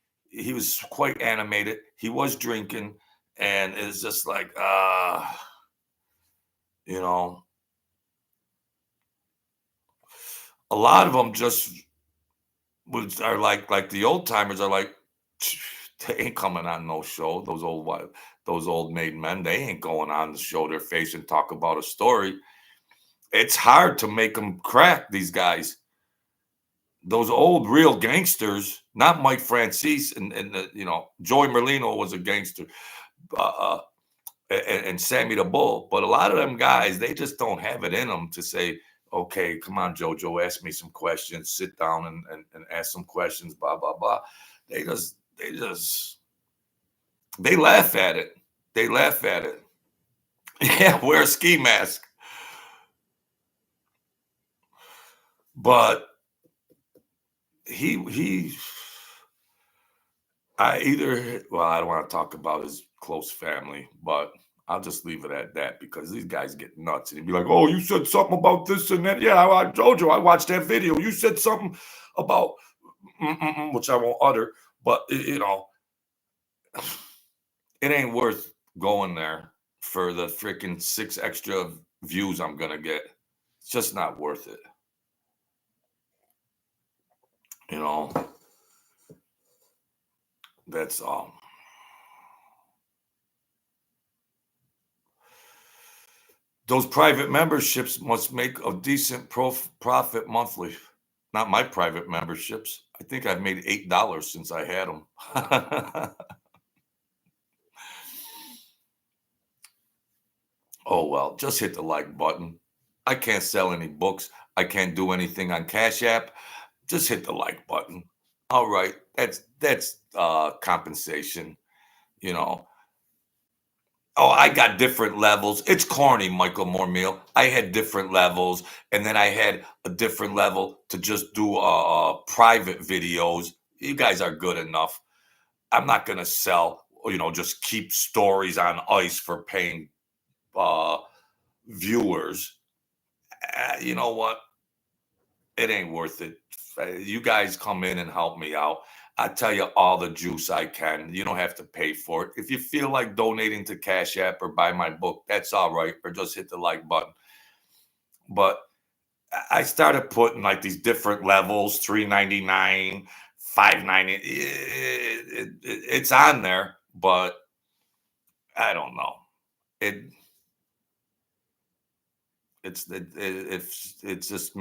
S1: was quite animated. He was drinking, and it's just like a lot of them just are like the old timers are like, They ain't coming on no show. Those old made men, they ain't going on to show their face and talk about a story. It's hard to make them crack, these guys. Those old real gangsters, not Mike Francis and Joey Merlino was a gangster, uh, uh, and Sammy the Bull. But a lot of them guys, they just don't have it in them to say, okay, come on, JoJo, ask me some questions, sit down and ask some questions, blah, blah, blah. They laugh at it. They laugh at it. Yeah, wear a ski mask. But he I don't want to talk about his close family, but I'll just leave it at that because these guys get nuts and he'd be like, "Oh, you said something about this and that." Yeah, I JoJo, I watched that video. You said something about which I won't utter, but it ain't worth going there for the freaking 6 extra views I'm gonna get. It's just not worth it. You know, that's all. Those private memberships must make a decent profit monthly. Not my private memberships. I think I've made $8 since I had them. Oh, well, just hit the like button. I can't sell any books. I can't do anything on Cash App. Just hit the like button. All right. That's compensation, you know. Oh, I got different levels. It's corny, Michael Moormeal. I had different levels, and then I had a different level to just do private videos. You guys are good enough. I'm not gonna sell, just keep stories on ice for paying uh, viewers. You know what? It ain't worth it. You guys come in and help me out. I tell you all the juice I can. You don't have to pay for it. If you feel like donating to Cash App or buy my book, that's all right. Or just hit the like button. But I started putting like these different levels, $3.99, $5.90. It's on there, but I don't know. It it's just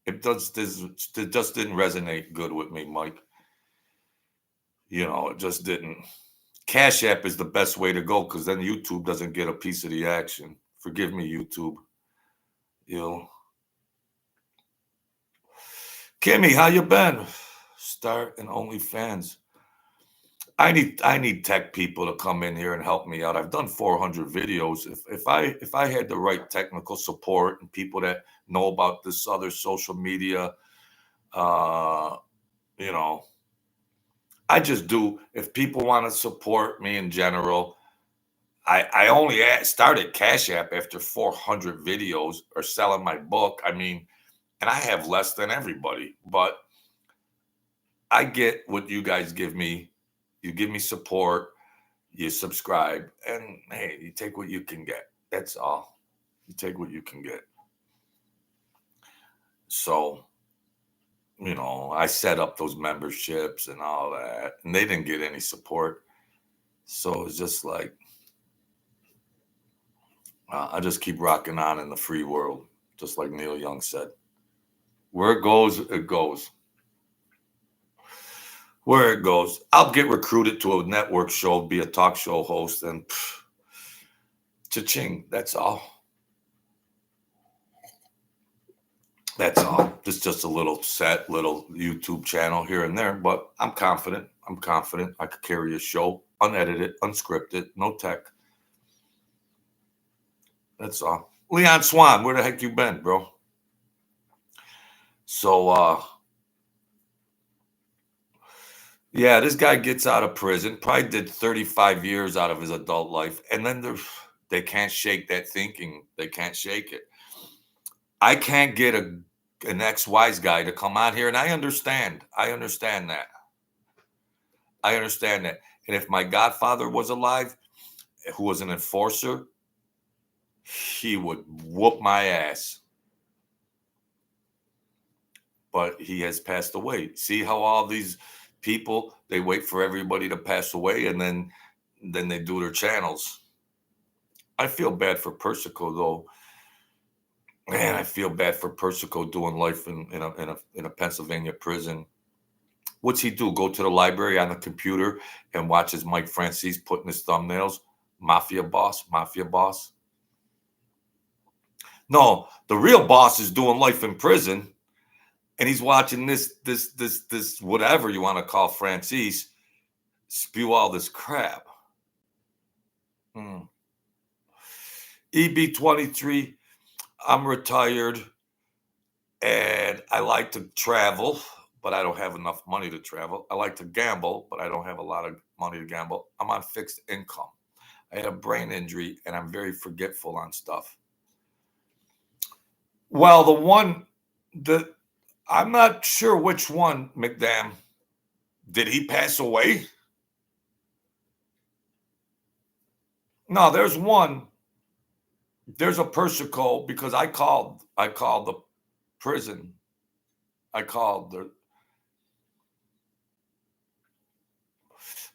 S1: it just didn't resonate good with me, Mike. It just didn't. Cash App is the best way to go because then YouTube doesn't get a piece of the action. Forgive me, YouTube. You know, Kimmy, how you been? Start and OnlyFans. I need tech people to come in here and help me out. I've done 400 videos. If I had the right technical support and people that know about this other social media, uh, you know, I just do. If people want to support me in general, I only started Cash App after 400 videos or selling my book. I mean, and I have less than everybody, but I get what you guys give me. You give me support, you subscribe, and hey, you take what you can get. That's all. You take what you can get. So, I set up those memberships and all that, and they didn't get any support. So it's just like, I just keep rocking on in the free world, just like Neil Young said. Where it goes, it goes. Where it goes. I'll get recruited to a network show, be a talk show host, and cha-ching. That's all. That's all. Just a little little YouTube channel here and there, but I'm confident. I'm confident I could carry a show, unedited, unscripted, no tech. That's all. Leon Swan, where the heck you been, bro? So, yeah, this guy gets out of prison, probably did 35 years out of his adult life, and then they can't shake that thinking. They can't shake it. I can't get an ex-wise guy to come out here, and I understand. I understand that. I understand that. And if my godfather was alive, who was an enforcer, he would whoop my ass. But he has passed away. See how all these people, they wait for everybody to pass away, and then they do their channels. I feel bad for Persico though. Man, I feel bad for Persico doing life in a Pennsylvania prison. What's he do? Go to the library on the computer and watch his Mike Francis putting his thumbnails? Mafia boss, mafia boss. No, the real boss is doing life in prison, and he's watching this whatever you want to call Francis spew all this crap. EB23, I'm retired and I like to travel, but I don't have enough money to travel. I like to gamble, but I don't have a lot of money to gamble. I'm on fixed income. I had a brain injury and I'm very forgetful on stuff. Well, I'm not sure which one, McDam. Did he pass away? No, there's one. There's a Persico because I called the prison. I called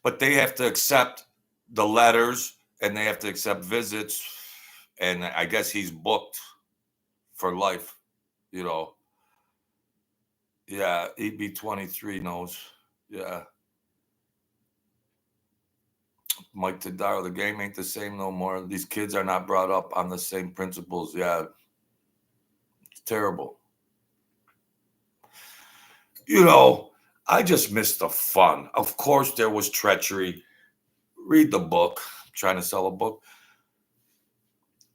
S1: but they have to accept the letters and they have to accept visits, and I guess he's booked for life, you know. Yeah, EB23 knows. Yeah. Mike Tadaro, the game ain't the same no more. These kids are not brought up on the same principles. Yeah. It's terrible. You know, I just missed the fun. Of course, there was treachery. Read the book. I'm trying to sell a book.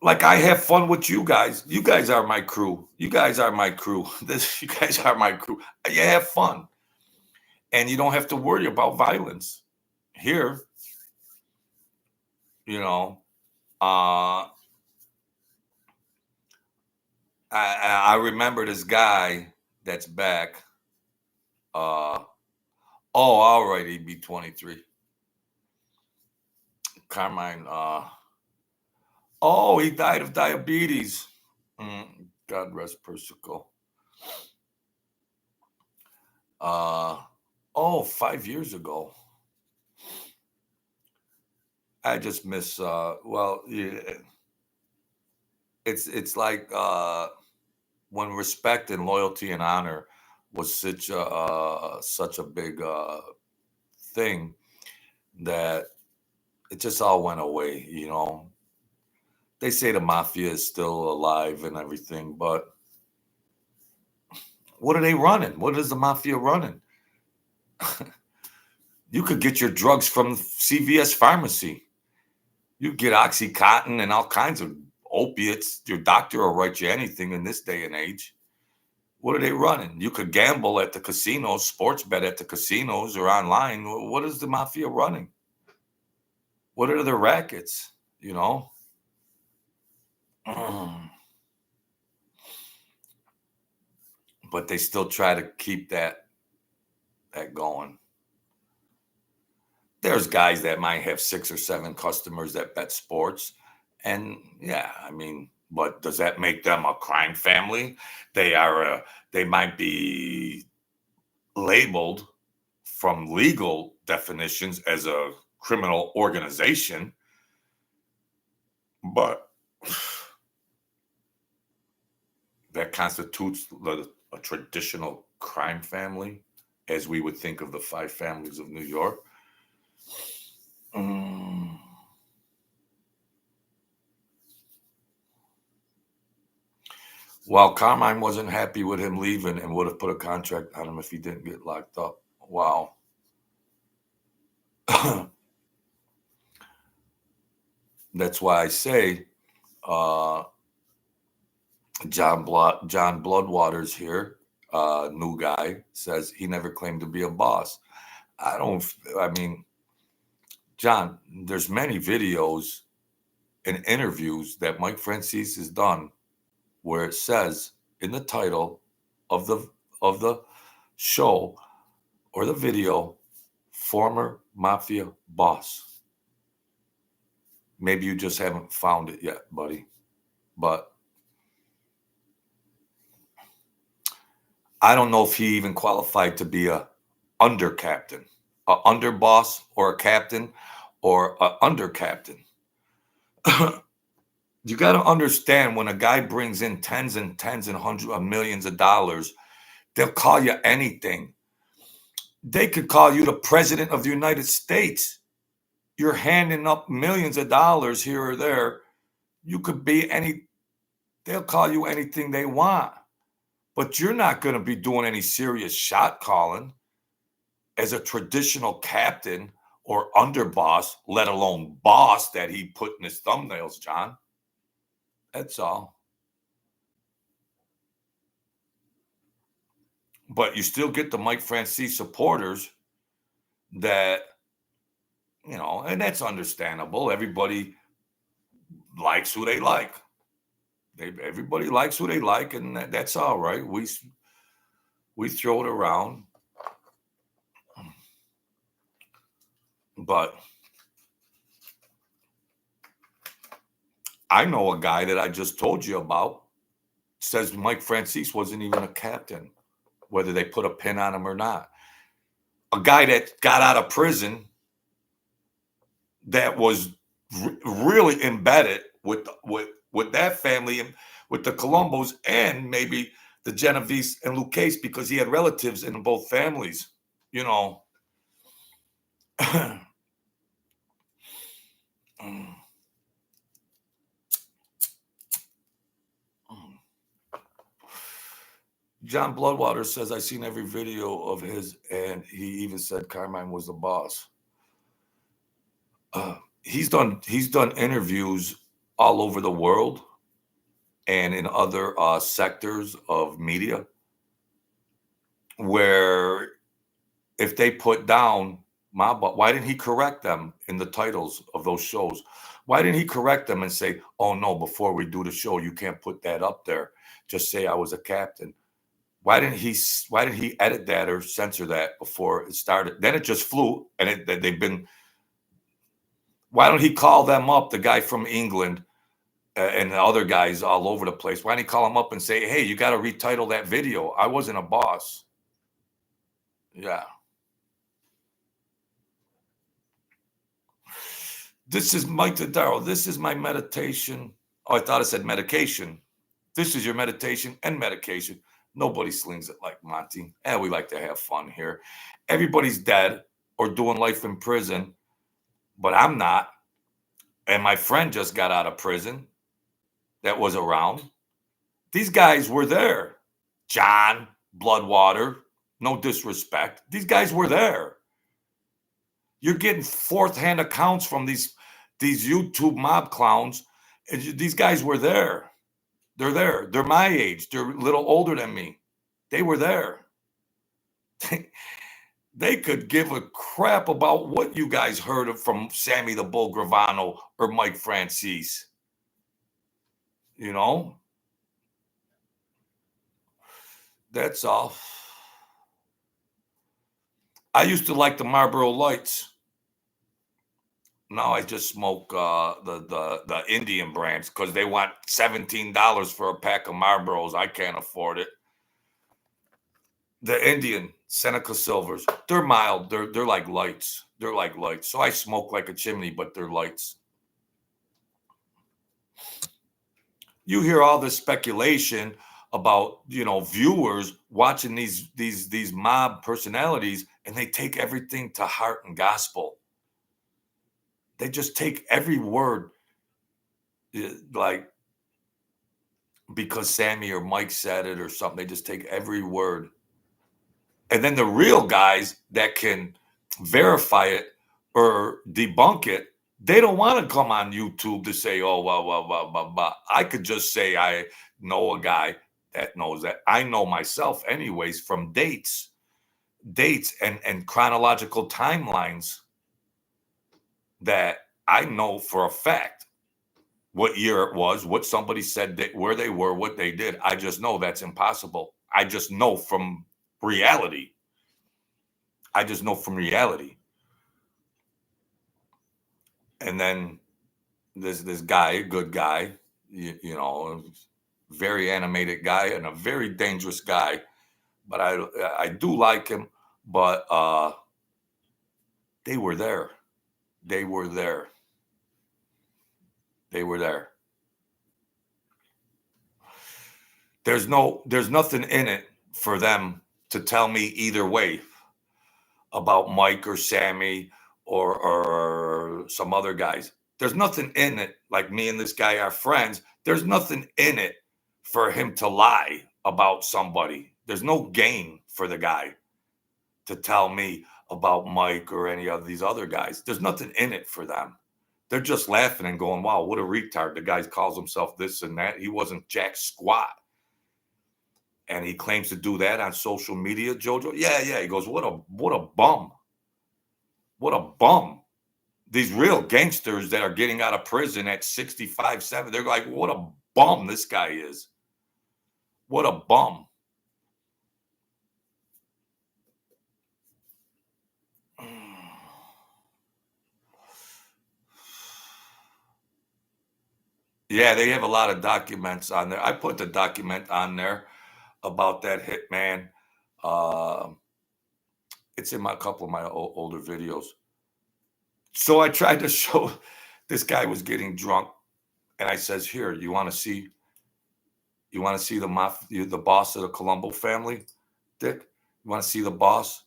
S1: Like, I have fun with you guys. You guys are my crew. You guys are my crew. You guys are my crew. You have fun. And you don't have to worry about violence. Here, you know, I remember this guy that's back. All right, EB23. Carmine, he died of diabetes. God rest Persico. 5 years ago. I just miss, yeah, it's like when respect and loyalty and honor was such a big thing that it just all went away, you know. They say the mafia is still alive and everything, but what are they running? What is the mafia running? You could get your drugs from CVS pharmacy. You get Oxycontin and all kinds of opiates. Your doctor will write you anything in this day and age. What are they running? You could gamble at the casinos, sports bet at the casinos or online. What is the mafia running? What are their rackets? You know? But they still try to keep that going. There's guys that might have 6 or 7 customers that bet sports. And yeah, I mean, but does that make them a crime family? They might be labeled from legal definitions as a criminal organization, but that constitutes a traditional crime family as we would think of the 5 families of New York. Well, Carmine wasn't happy with him leaving and would have put a contract on him if he didn't get locked up. Wow. That's why I say John Bloodwater's here, new guy, says he never claimed to be a boss. John, there's many videos and interviews that Mike Francis has done where it says in the title of the show or the video, former mafia boss. Maybe you just haven't found it yet, buddy. But I don't know if he even qualified to be a under captain, a underboss or a captain or a under captain. You got to understand when a guy brings in tens and hundreds of millions of dollars, they'll call you anything. They could call you the president of the United States. You're handing up millions of dollars here or there. You could be they'll call you anything they want, but you're not going to be doing any serious shot calling as a traditional captain or underboss, let alone boss that he put in his thumbnails, John. That's all. But you still get the Mike Francis supporters that, and that's understandable. Everybody likes who they like. Everybody likes who they like, and that's all right. We throw it around. But I know a guy that I just told you about says Mike Francis wasn't even a captain, whether they put a pin on him or not. A guy that got out of prison that was really embedded with that family and with the Colombos and maybe the Genovese and Lucchese because he had relatives in both families, John Bloodwater says, I've seen every video of his, and he even said Carmine was the boss. He's done interviews all over the world and in other sectors of media where if they put down mob, why didn't he correct them in the titles of those shows? Why didn't he correct them and say, oh no, before we do the show, you can't put that up there. Just say I was a captain. Why didn't he edit that or censor that before it started? Then it just flew, and they've been. Why don't he call them up, the guy from England and the other guys all over the place? Why don't he call them up and say, hey, you got to retitle that video. I wasn't a boss. Yeah. This is Mike Tadaro. This is my meditation. Oh, I thought it said medication. This is your meditation and medication. Nobody slings it like Monty. We like to have fun here. Everybody's dead or doing life in prison, but I'm not. And my friend just got out of prison that was around. These guys were there. John, Bloodwater, no disrespect. These guys were there. You're getting fourth-hand accounts from these YouTube mob clowns. These guys were there. They're there. They're my age. They're a little older than me. They were there. They could give a crap about what you guys heard from Sammy the Bull Gravano or Mike Francis. That's all. I used to like the Marlboro Lights. Now I just smoke the Indian brands because they want $17 for a pack of Marlboros. I can't afford it. The Indian Seneca Silvers, they're mild. They're like lights. They're like lights. So I smoke like a chimney, but they're lights. You hear all this speculation about viewers watching these mob personalities, and they take everything to heart and gospel. They just take every word, like because Sammy or Mike said it or something. They just take every word. And then the real guys that can verify it or debunk it, they don't want to come on YouTube to say, oh, well. I could just say I know a guy that knows that. I know myself anyways from dates and chronological timelines that I know for a fact what year it was, what somebody said, where they were, what they did. I just know that's impossible. I just know from reality. And then this guy, a good guy, very animated guy and a very dangerous guy, but I do like him. But they were there. They were there. They were there. There's nothing in it for them to tell me either way about Mike or Sammy or some other guys. There's nothing in it. Like me and this guy are friends. There's nothing in it for him to lie about somebody. There's no gain for the guy to tell me about Mike or any of these other guys. There's nothing in it for them. They're just laughing and going, wow, what a retard. The guy calls himself this and that. He wasn't jack squat. And he claims to do that on social media, Jojo. Yeah. He goes, what a bum. What a bum. These real gangsters that are getting out of prison at 65, 7, they're like, what a bum this guy is. What a bum. Yeah, they have a lot of documents on there. I put the document on there about that Hitman. It's in a couple of my older videos. So I tried to show this guy was getting drunk, and I says, "Here, you want to see the Mafia, the boss of the Colombo family, Dick? You want to see the boss?"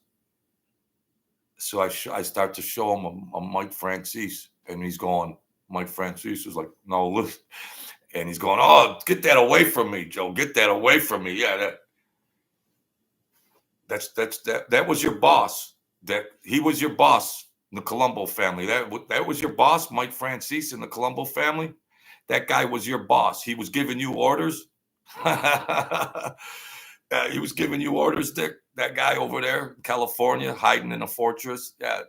S1: So I start to show him a Mike Francis, and he's going. Mike Francis is like, "No, look," and he's going, "Oh, get that away from me, Joe. Get that away from me." Yeah, that was your boss. That he was your boss in the Colombo family. That was your boss, Mike Francis in the Colombo family. That guy was your boss. He was giving you orders. He was giving you orders, Dick. That guy over there, in California, hiding in a fortress. Yeah,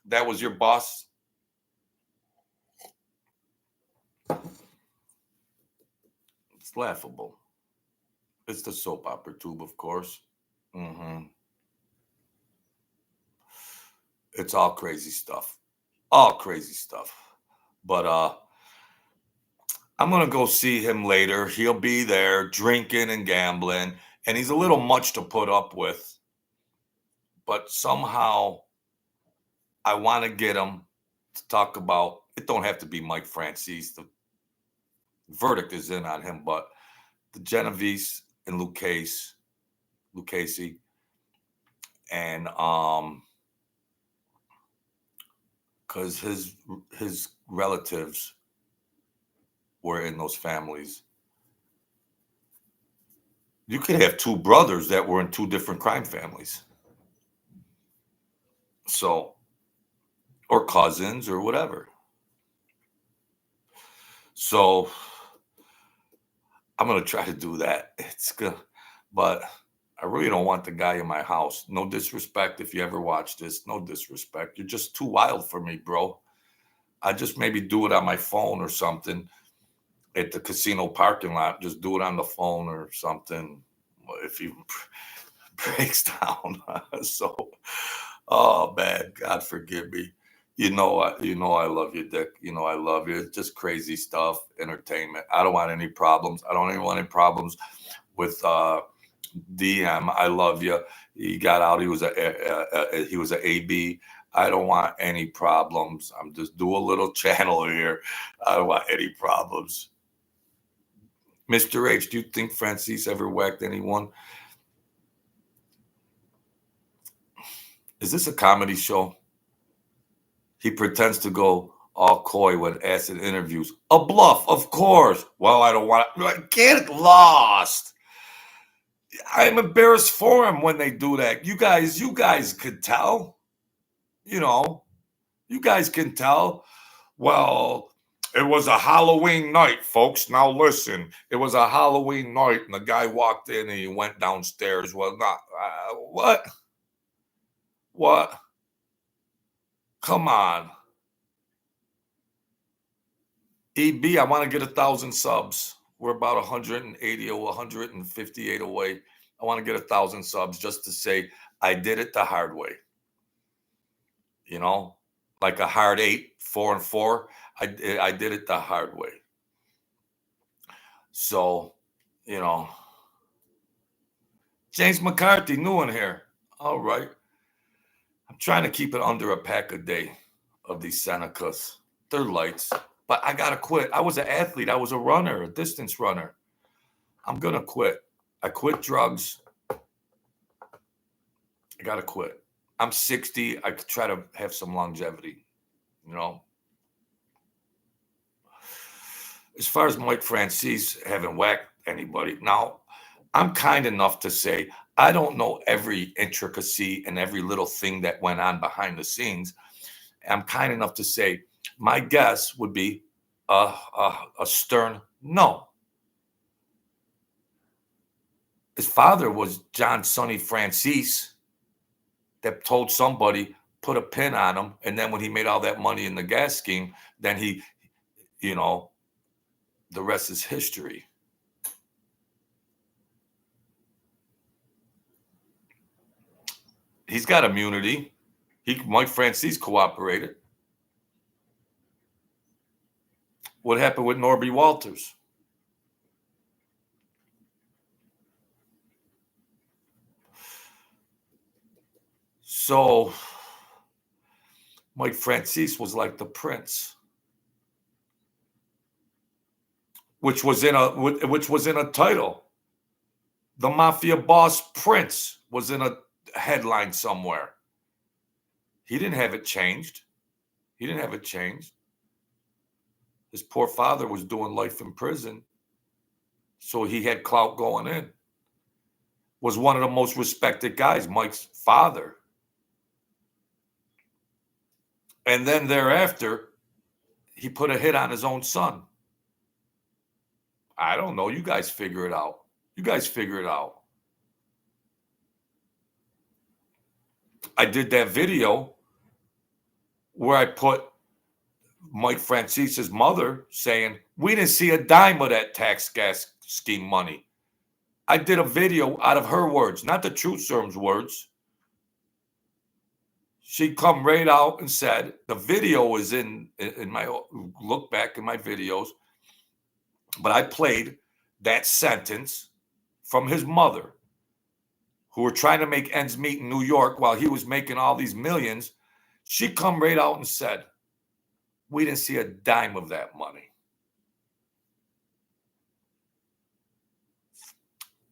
S1: that was your boss. It's laughable. It's the soap opera tube, of course. Mm-hmm. It's all crazy stuff. All crazy stuff. But I'm gonna go see him later. He'll be there drinking and gambling, and he's a little much to put up with. But somehow I want to get him to talk about it. Don't have to be Mike Francis. The verdict is in on him, but the Genovese and Lucchese, and because his relatives were in those families. You could have two brothers that were in two different crime families. So, or cousins or whatever. So, I'm going to try to do that. It's good. But I really don't want the guy in my house. No disrespect if you ever watch this. No disrespect. You're just too wild for me, bro. I just maybe do it on my phone or something at the casino parking lot. Just do it on the phone or something if he breaks down. So, oh man, God forgive me. I love you, Dick. You know I love you. It's just crazy stuff, entertainment. I don't want any problems. I don't even want any problems with DM. I love you. He got out. He was a AB. I don't want any problems. I'm just do a little channel here. I don't want any problems. Mr. H, do you think Francis ever whacked anyone? Is this a comedy show? He pretends to go all coy when asked in interviews. A bluff, of course. Well, I don't want to get lost. I'm embarrassed for him when they do that. You guys could tell. You guys can tell. Well, it was a Halloween night, folks. Now listen, it was a Halloween night, and the guy walked in and he went downstairs. Well, not what? What? Come on, EB. I want to get 1,000 subs. We're about 180 or 158 away. I want to get 1,000 subs just to say I did it the hard way. Like a hard 8, 4 and 4. I did it the hard way. So, James McCarthy, new in here. All right. I'm trying to keep it under a pack a day of these Senecas. They're lights, but I gotta quit. I was an athlete. I was a runner, a distance runner. I'm gonna quit. I quit drugs. I gotta quit. I'm 60. I could try to have some longevity, you know. As far as Mike Francis haven't whacked anybody. Now, I'm kind enough to say I don't know every intricacy and every little thing that went on behind the scenes. I'm kind enough to say my guess would be a stern no. His father was John Sonny Francis that told somebody put a pin on him, and then when he made all that money in the gas scheme, then he, you know, the rest is history. He's got immunity. Mike Francis cooperated. What happened with Norby Walters? So Mike Francis was like the prince, which was in a title. The Mafia boss Prince was in a headline somewhere. He didn't have it changed. He didn't have it changed. His poor father was doing life in prison, so he had clout going in. Was one of the most respected guys, Mike's father. And then thereafter, he put a hit on his own son. I don't know. You guys figure it out. You guys figure it out. I did that video where I put Mike Francis's mother saying, we didn't see a dime of that tax gas scheme money. I did a video out of her words, not the truth serum's words. She come right out and said, the video is in my look back in my videos, but I played that sentence from his mother, who were trying to make ends meet in New York while he was making all these millions. She come right out and said, we didn't see a dime of that money.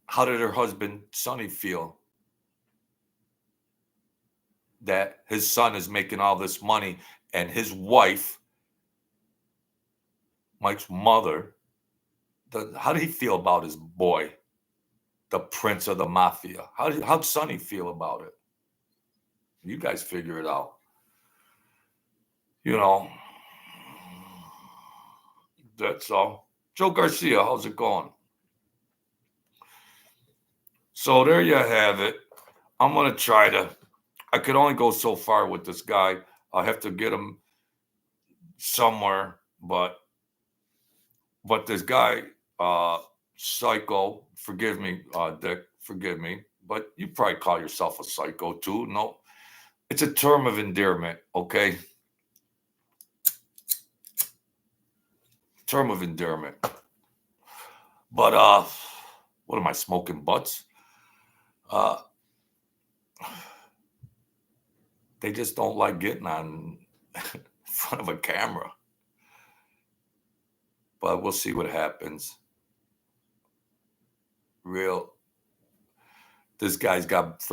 S1: How did her husband, Sonny, feel that his son is making all this money and his wife, Mike's mother, how did he feel about his boy, the prince of the mafia? How'd Sonny feel about it? You guys figure it out. You know, that's all. Joe Garcia, how's it going? So there you have it. I'm going to try to, I could only go so far with this guy. I'll have to get him somewhere, but this guy, psycho, forgive me, Dick, forgive me, but you probably call yourself a psycho too. No, it's a term of endearment, okay? Term of endearment. But what am I smoking butts? They just don't like getting on in front of a camera. But we'll see what happens. This guy's got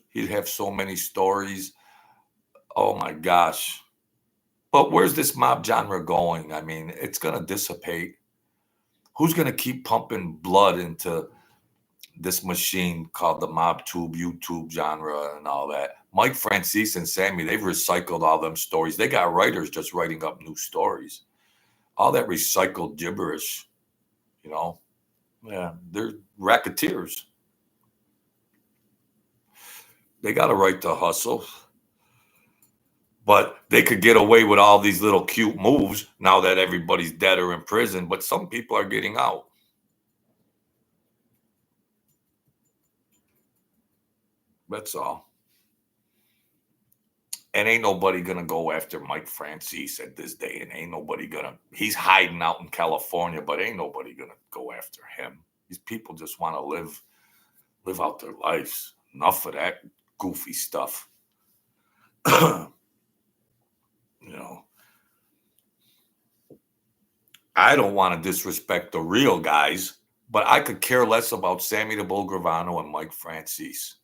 S1: he'd have so many stories. Oh my gosh. But where's this mob genre going? I mean, it's going to dissipate. Who's going to keep pumping blood into this machine called the mob tube, YouTube genre and all that? Mike Francis and Sammy, they've recycled all them stories. They got writers just writing up new stories. All that recycled gibberish, you know? Yeah, they're racketeers. They got a right to hustle. But they could get away with all these little cute moves now that everybody's dead or in prison. But some people are getting out. That's all. And ain't nobody going to go after Mike Francis at this day. And ain't nobody going to, he's hiding out in California, but ain't nobody going to go after him. These people just want to live out their lives. Enough of that goofy stuff. You know, I don't want to disrespect the real guys, but I could care less about Sammy the Bull Gravano and Mike Francis.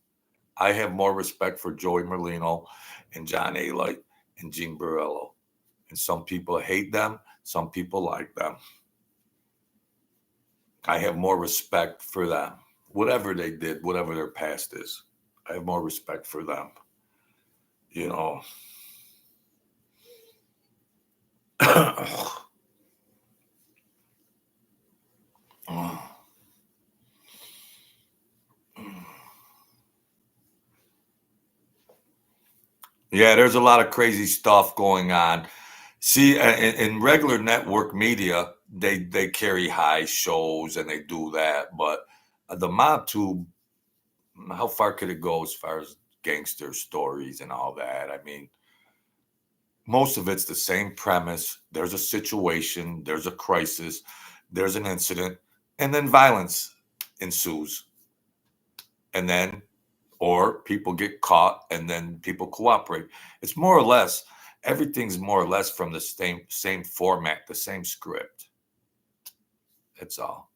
S1: I have more respect for Joey Merlino and John A. Light and Gene Borello. And some people hate them, some people like them. I have more respect for them. Whatever they did, whatever their past is, I have more respect for them. You know. Yeah, there's a lot of crazy stuff going on. See, in regular network media, they carry high shows and they do that, but the mob tube, how far could it go as far as gangster stories and all that? I mean, most of it's the same premise. There's a situation, there's a crisis, there's an incident, and then violence ensues. And then, or people get caught and then people cooperate. It's more or less, everything's more or less from the same format, the same script. That's all.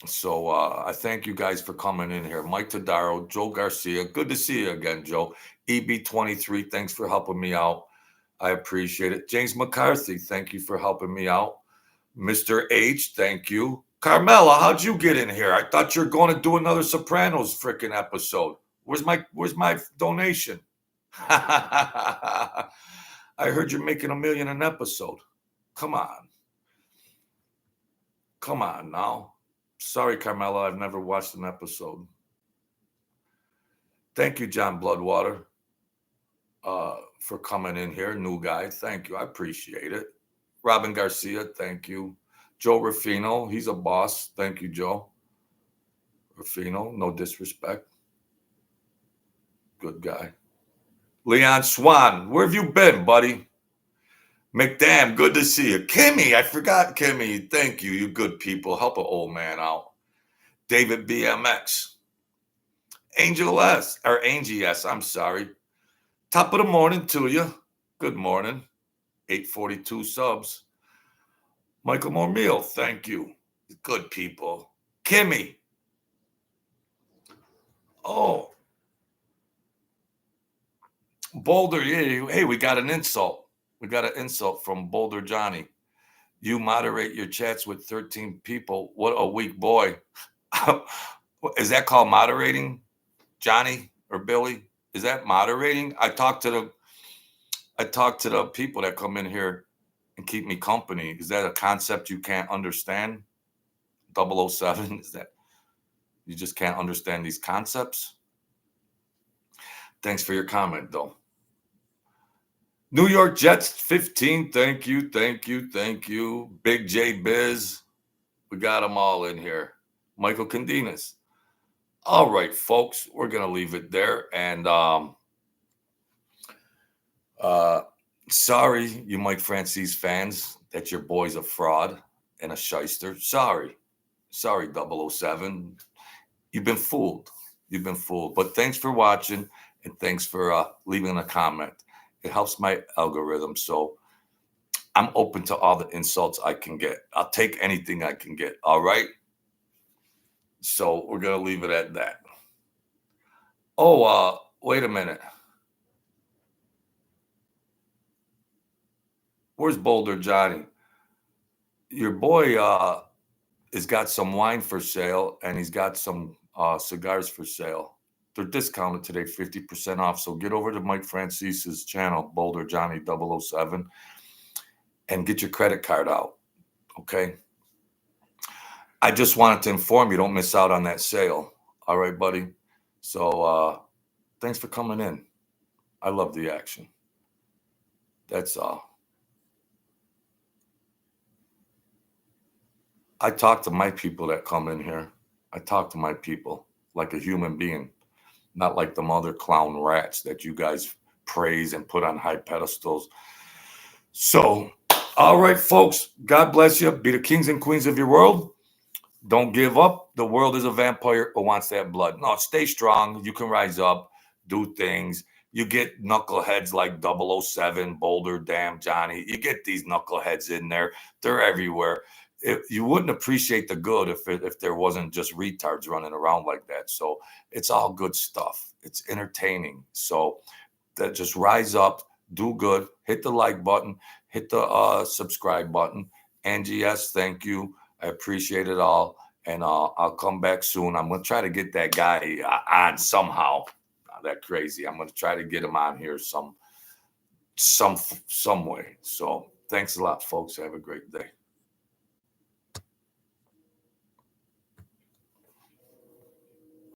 S1: So I thank you guys for coming in here. Mike Tadaro, Joe Garcia. Good to see you again, Joe. EB23, thanks for helping me out. I appreciate it. James McCarthy, thank you for helping me out. Mr. H, thank you. Carmela, how'd you get in here? I thought you were going to do another Sopranos freaking episode. Where's my donation? I heard you're making $1 million an episode. Come on. Come on now. Sorry, Carmela, I've never watched an episode. Thank you, John Bloodwater, for coming in here. New guy. Thank you. I appreciate it. Robin Garcia, thank you. Joe Ruffino, he's a boss. Thank you, Joe. Ruffino, no disrespect. Good guy. Leon Swan, where have you been, buddy? McDam, good to see you. Kimmy, I forgot Kimmy. Thank you, you good people. Help an old man out. David BMX. Angel S, or Angie S, I'm sorry. Top of the morning to you. Good morning. 842 subs. Michael Mormeal, thank you. Good people. Kimmy. Oh. Boulder, yeah. Hey, we got an insult. We got an insult from Boulder Johnny. You moderate your chats with 13 people. What a weak boy. Is that called moderating, Johnny or Billy? Is that moderating? I talk to the people that come in here and keep me company. Is that a concept you can't understand? 007, is that you just can't understand these concepts? Thanks for your comment, though. New York Jets 15. Thank you. Big J Biz. We got them all in here. Michael Candinas. All right, folks, we're going to leave it there. And sorry, you Mike Francis fans, that your boy's a fraud and a shyster. Sorry, 007. You've been fooled. But thanks for watching, and thanks for leaving a comment. It helps my algorithm. So I'm open to all the insults I can get. I'll take anything I can get. All right. So we're going to leave it at that. Oh, wait a minute. Where's Boulder Johnny? Your boy has got some wine for sale, and he's got some cigars for sale. They're discounted today, 50% off. So get over to Mike Francis's channel, Boulder Johnny 007, and get your credit card out. Okay. I just wanted to inform you, don't miss out on that sale. All right, buddy. So thanks for coming in. I love the action. That's all. I talk to my people that come in here. I talk to my people like a human being, not like them other clown rats that you guys praise and put on high pedestals. So, all right, folks, God bless you. Be the kings and queens of your world. Don't give up. The world is a vampire who wants that blood. No, stay strong. You can rise up. do things. You get knuckleheads like 007, Boulder, Damn Johnny. You get these knuckleheads in there. They're everywhere. You wouldn't appreciate the good if there wasn't just retards running around like that. So it's all good stuff. It's entertaining. So that just rise up, do good, hit the like button, hit the subscribe button. Angie, yes, thank you. I appreciate it all. And I'll come back soon. I'm going to try to get that guy on somehow. Not that crazy. I'm going to try to get him on here some way. So thanks a lot, folks. Have a great day.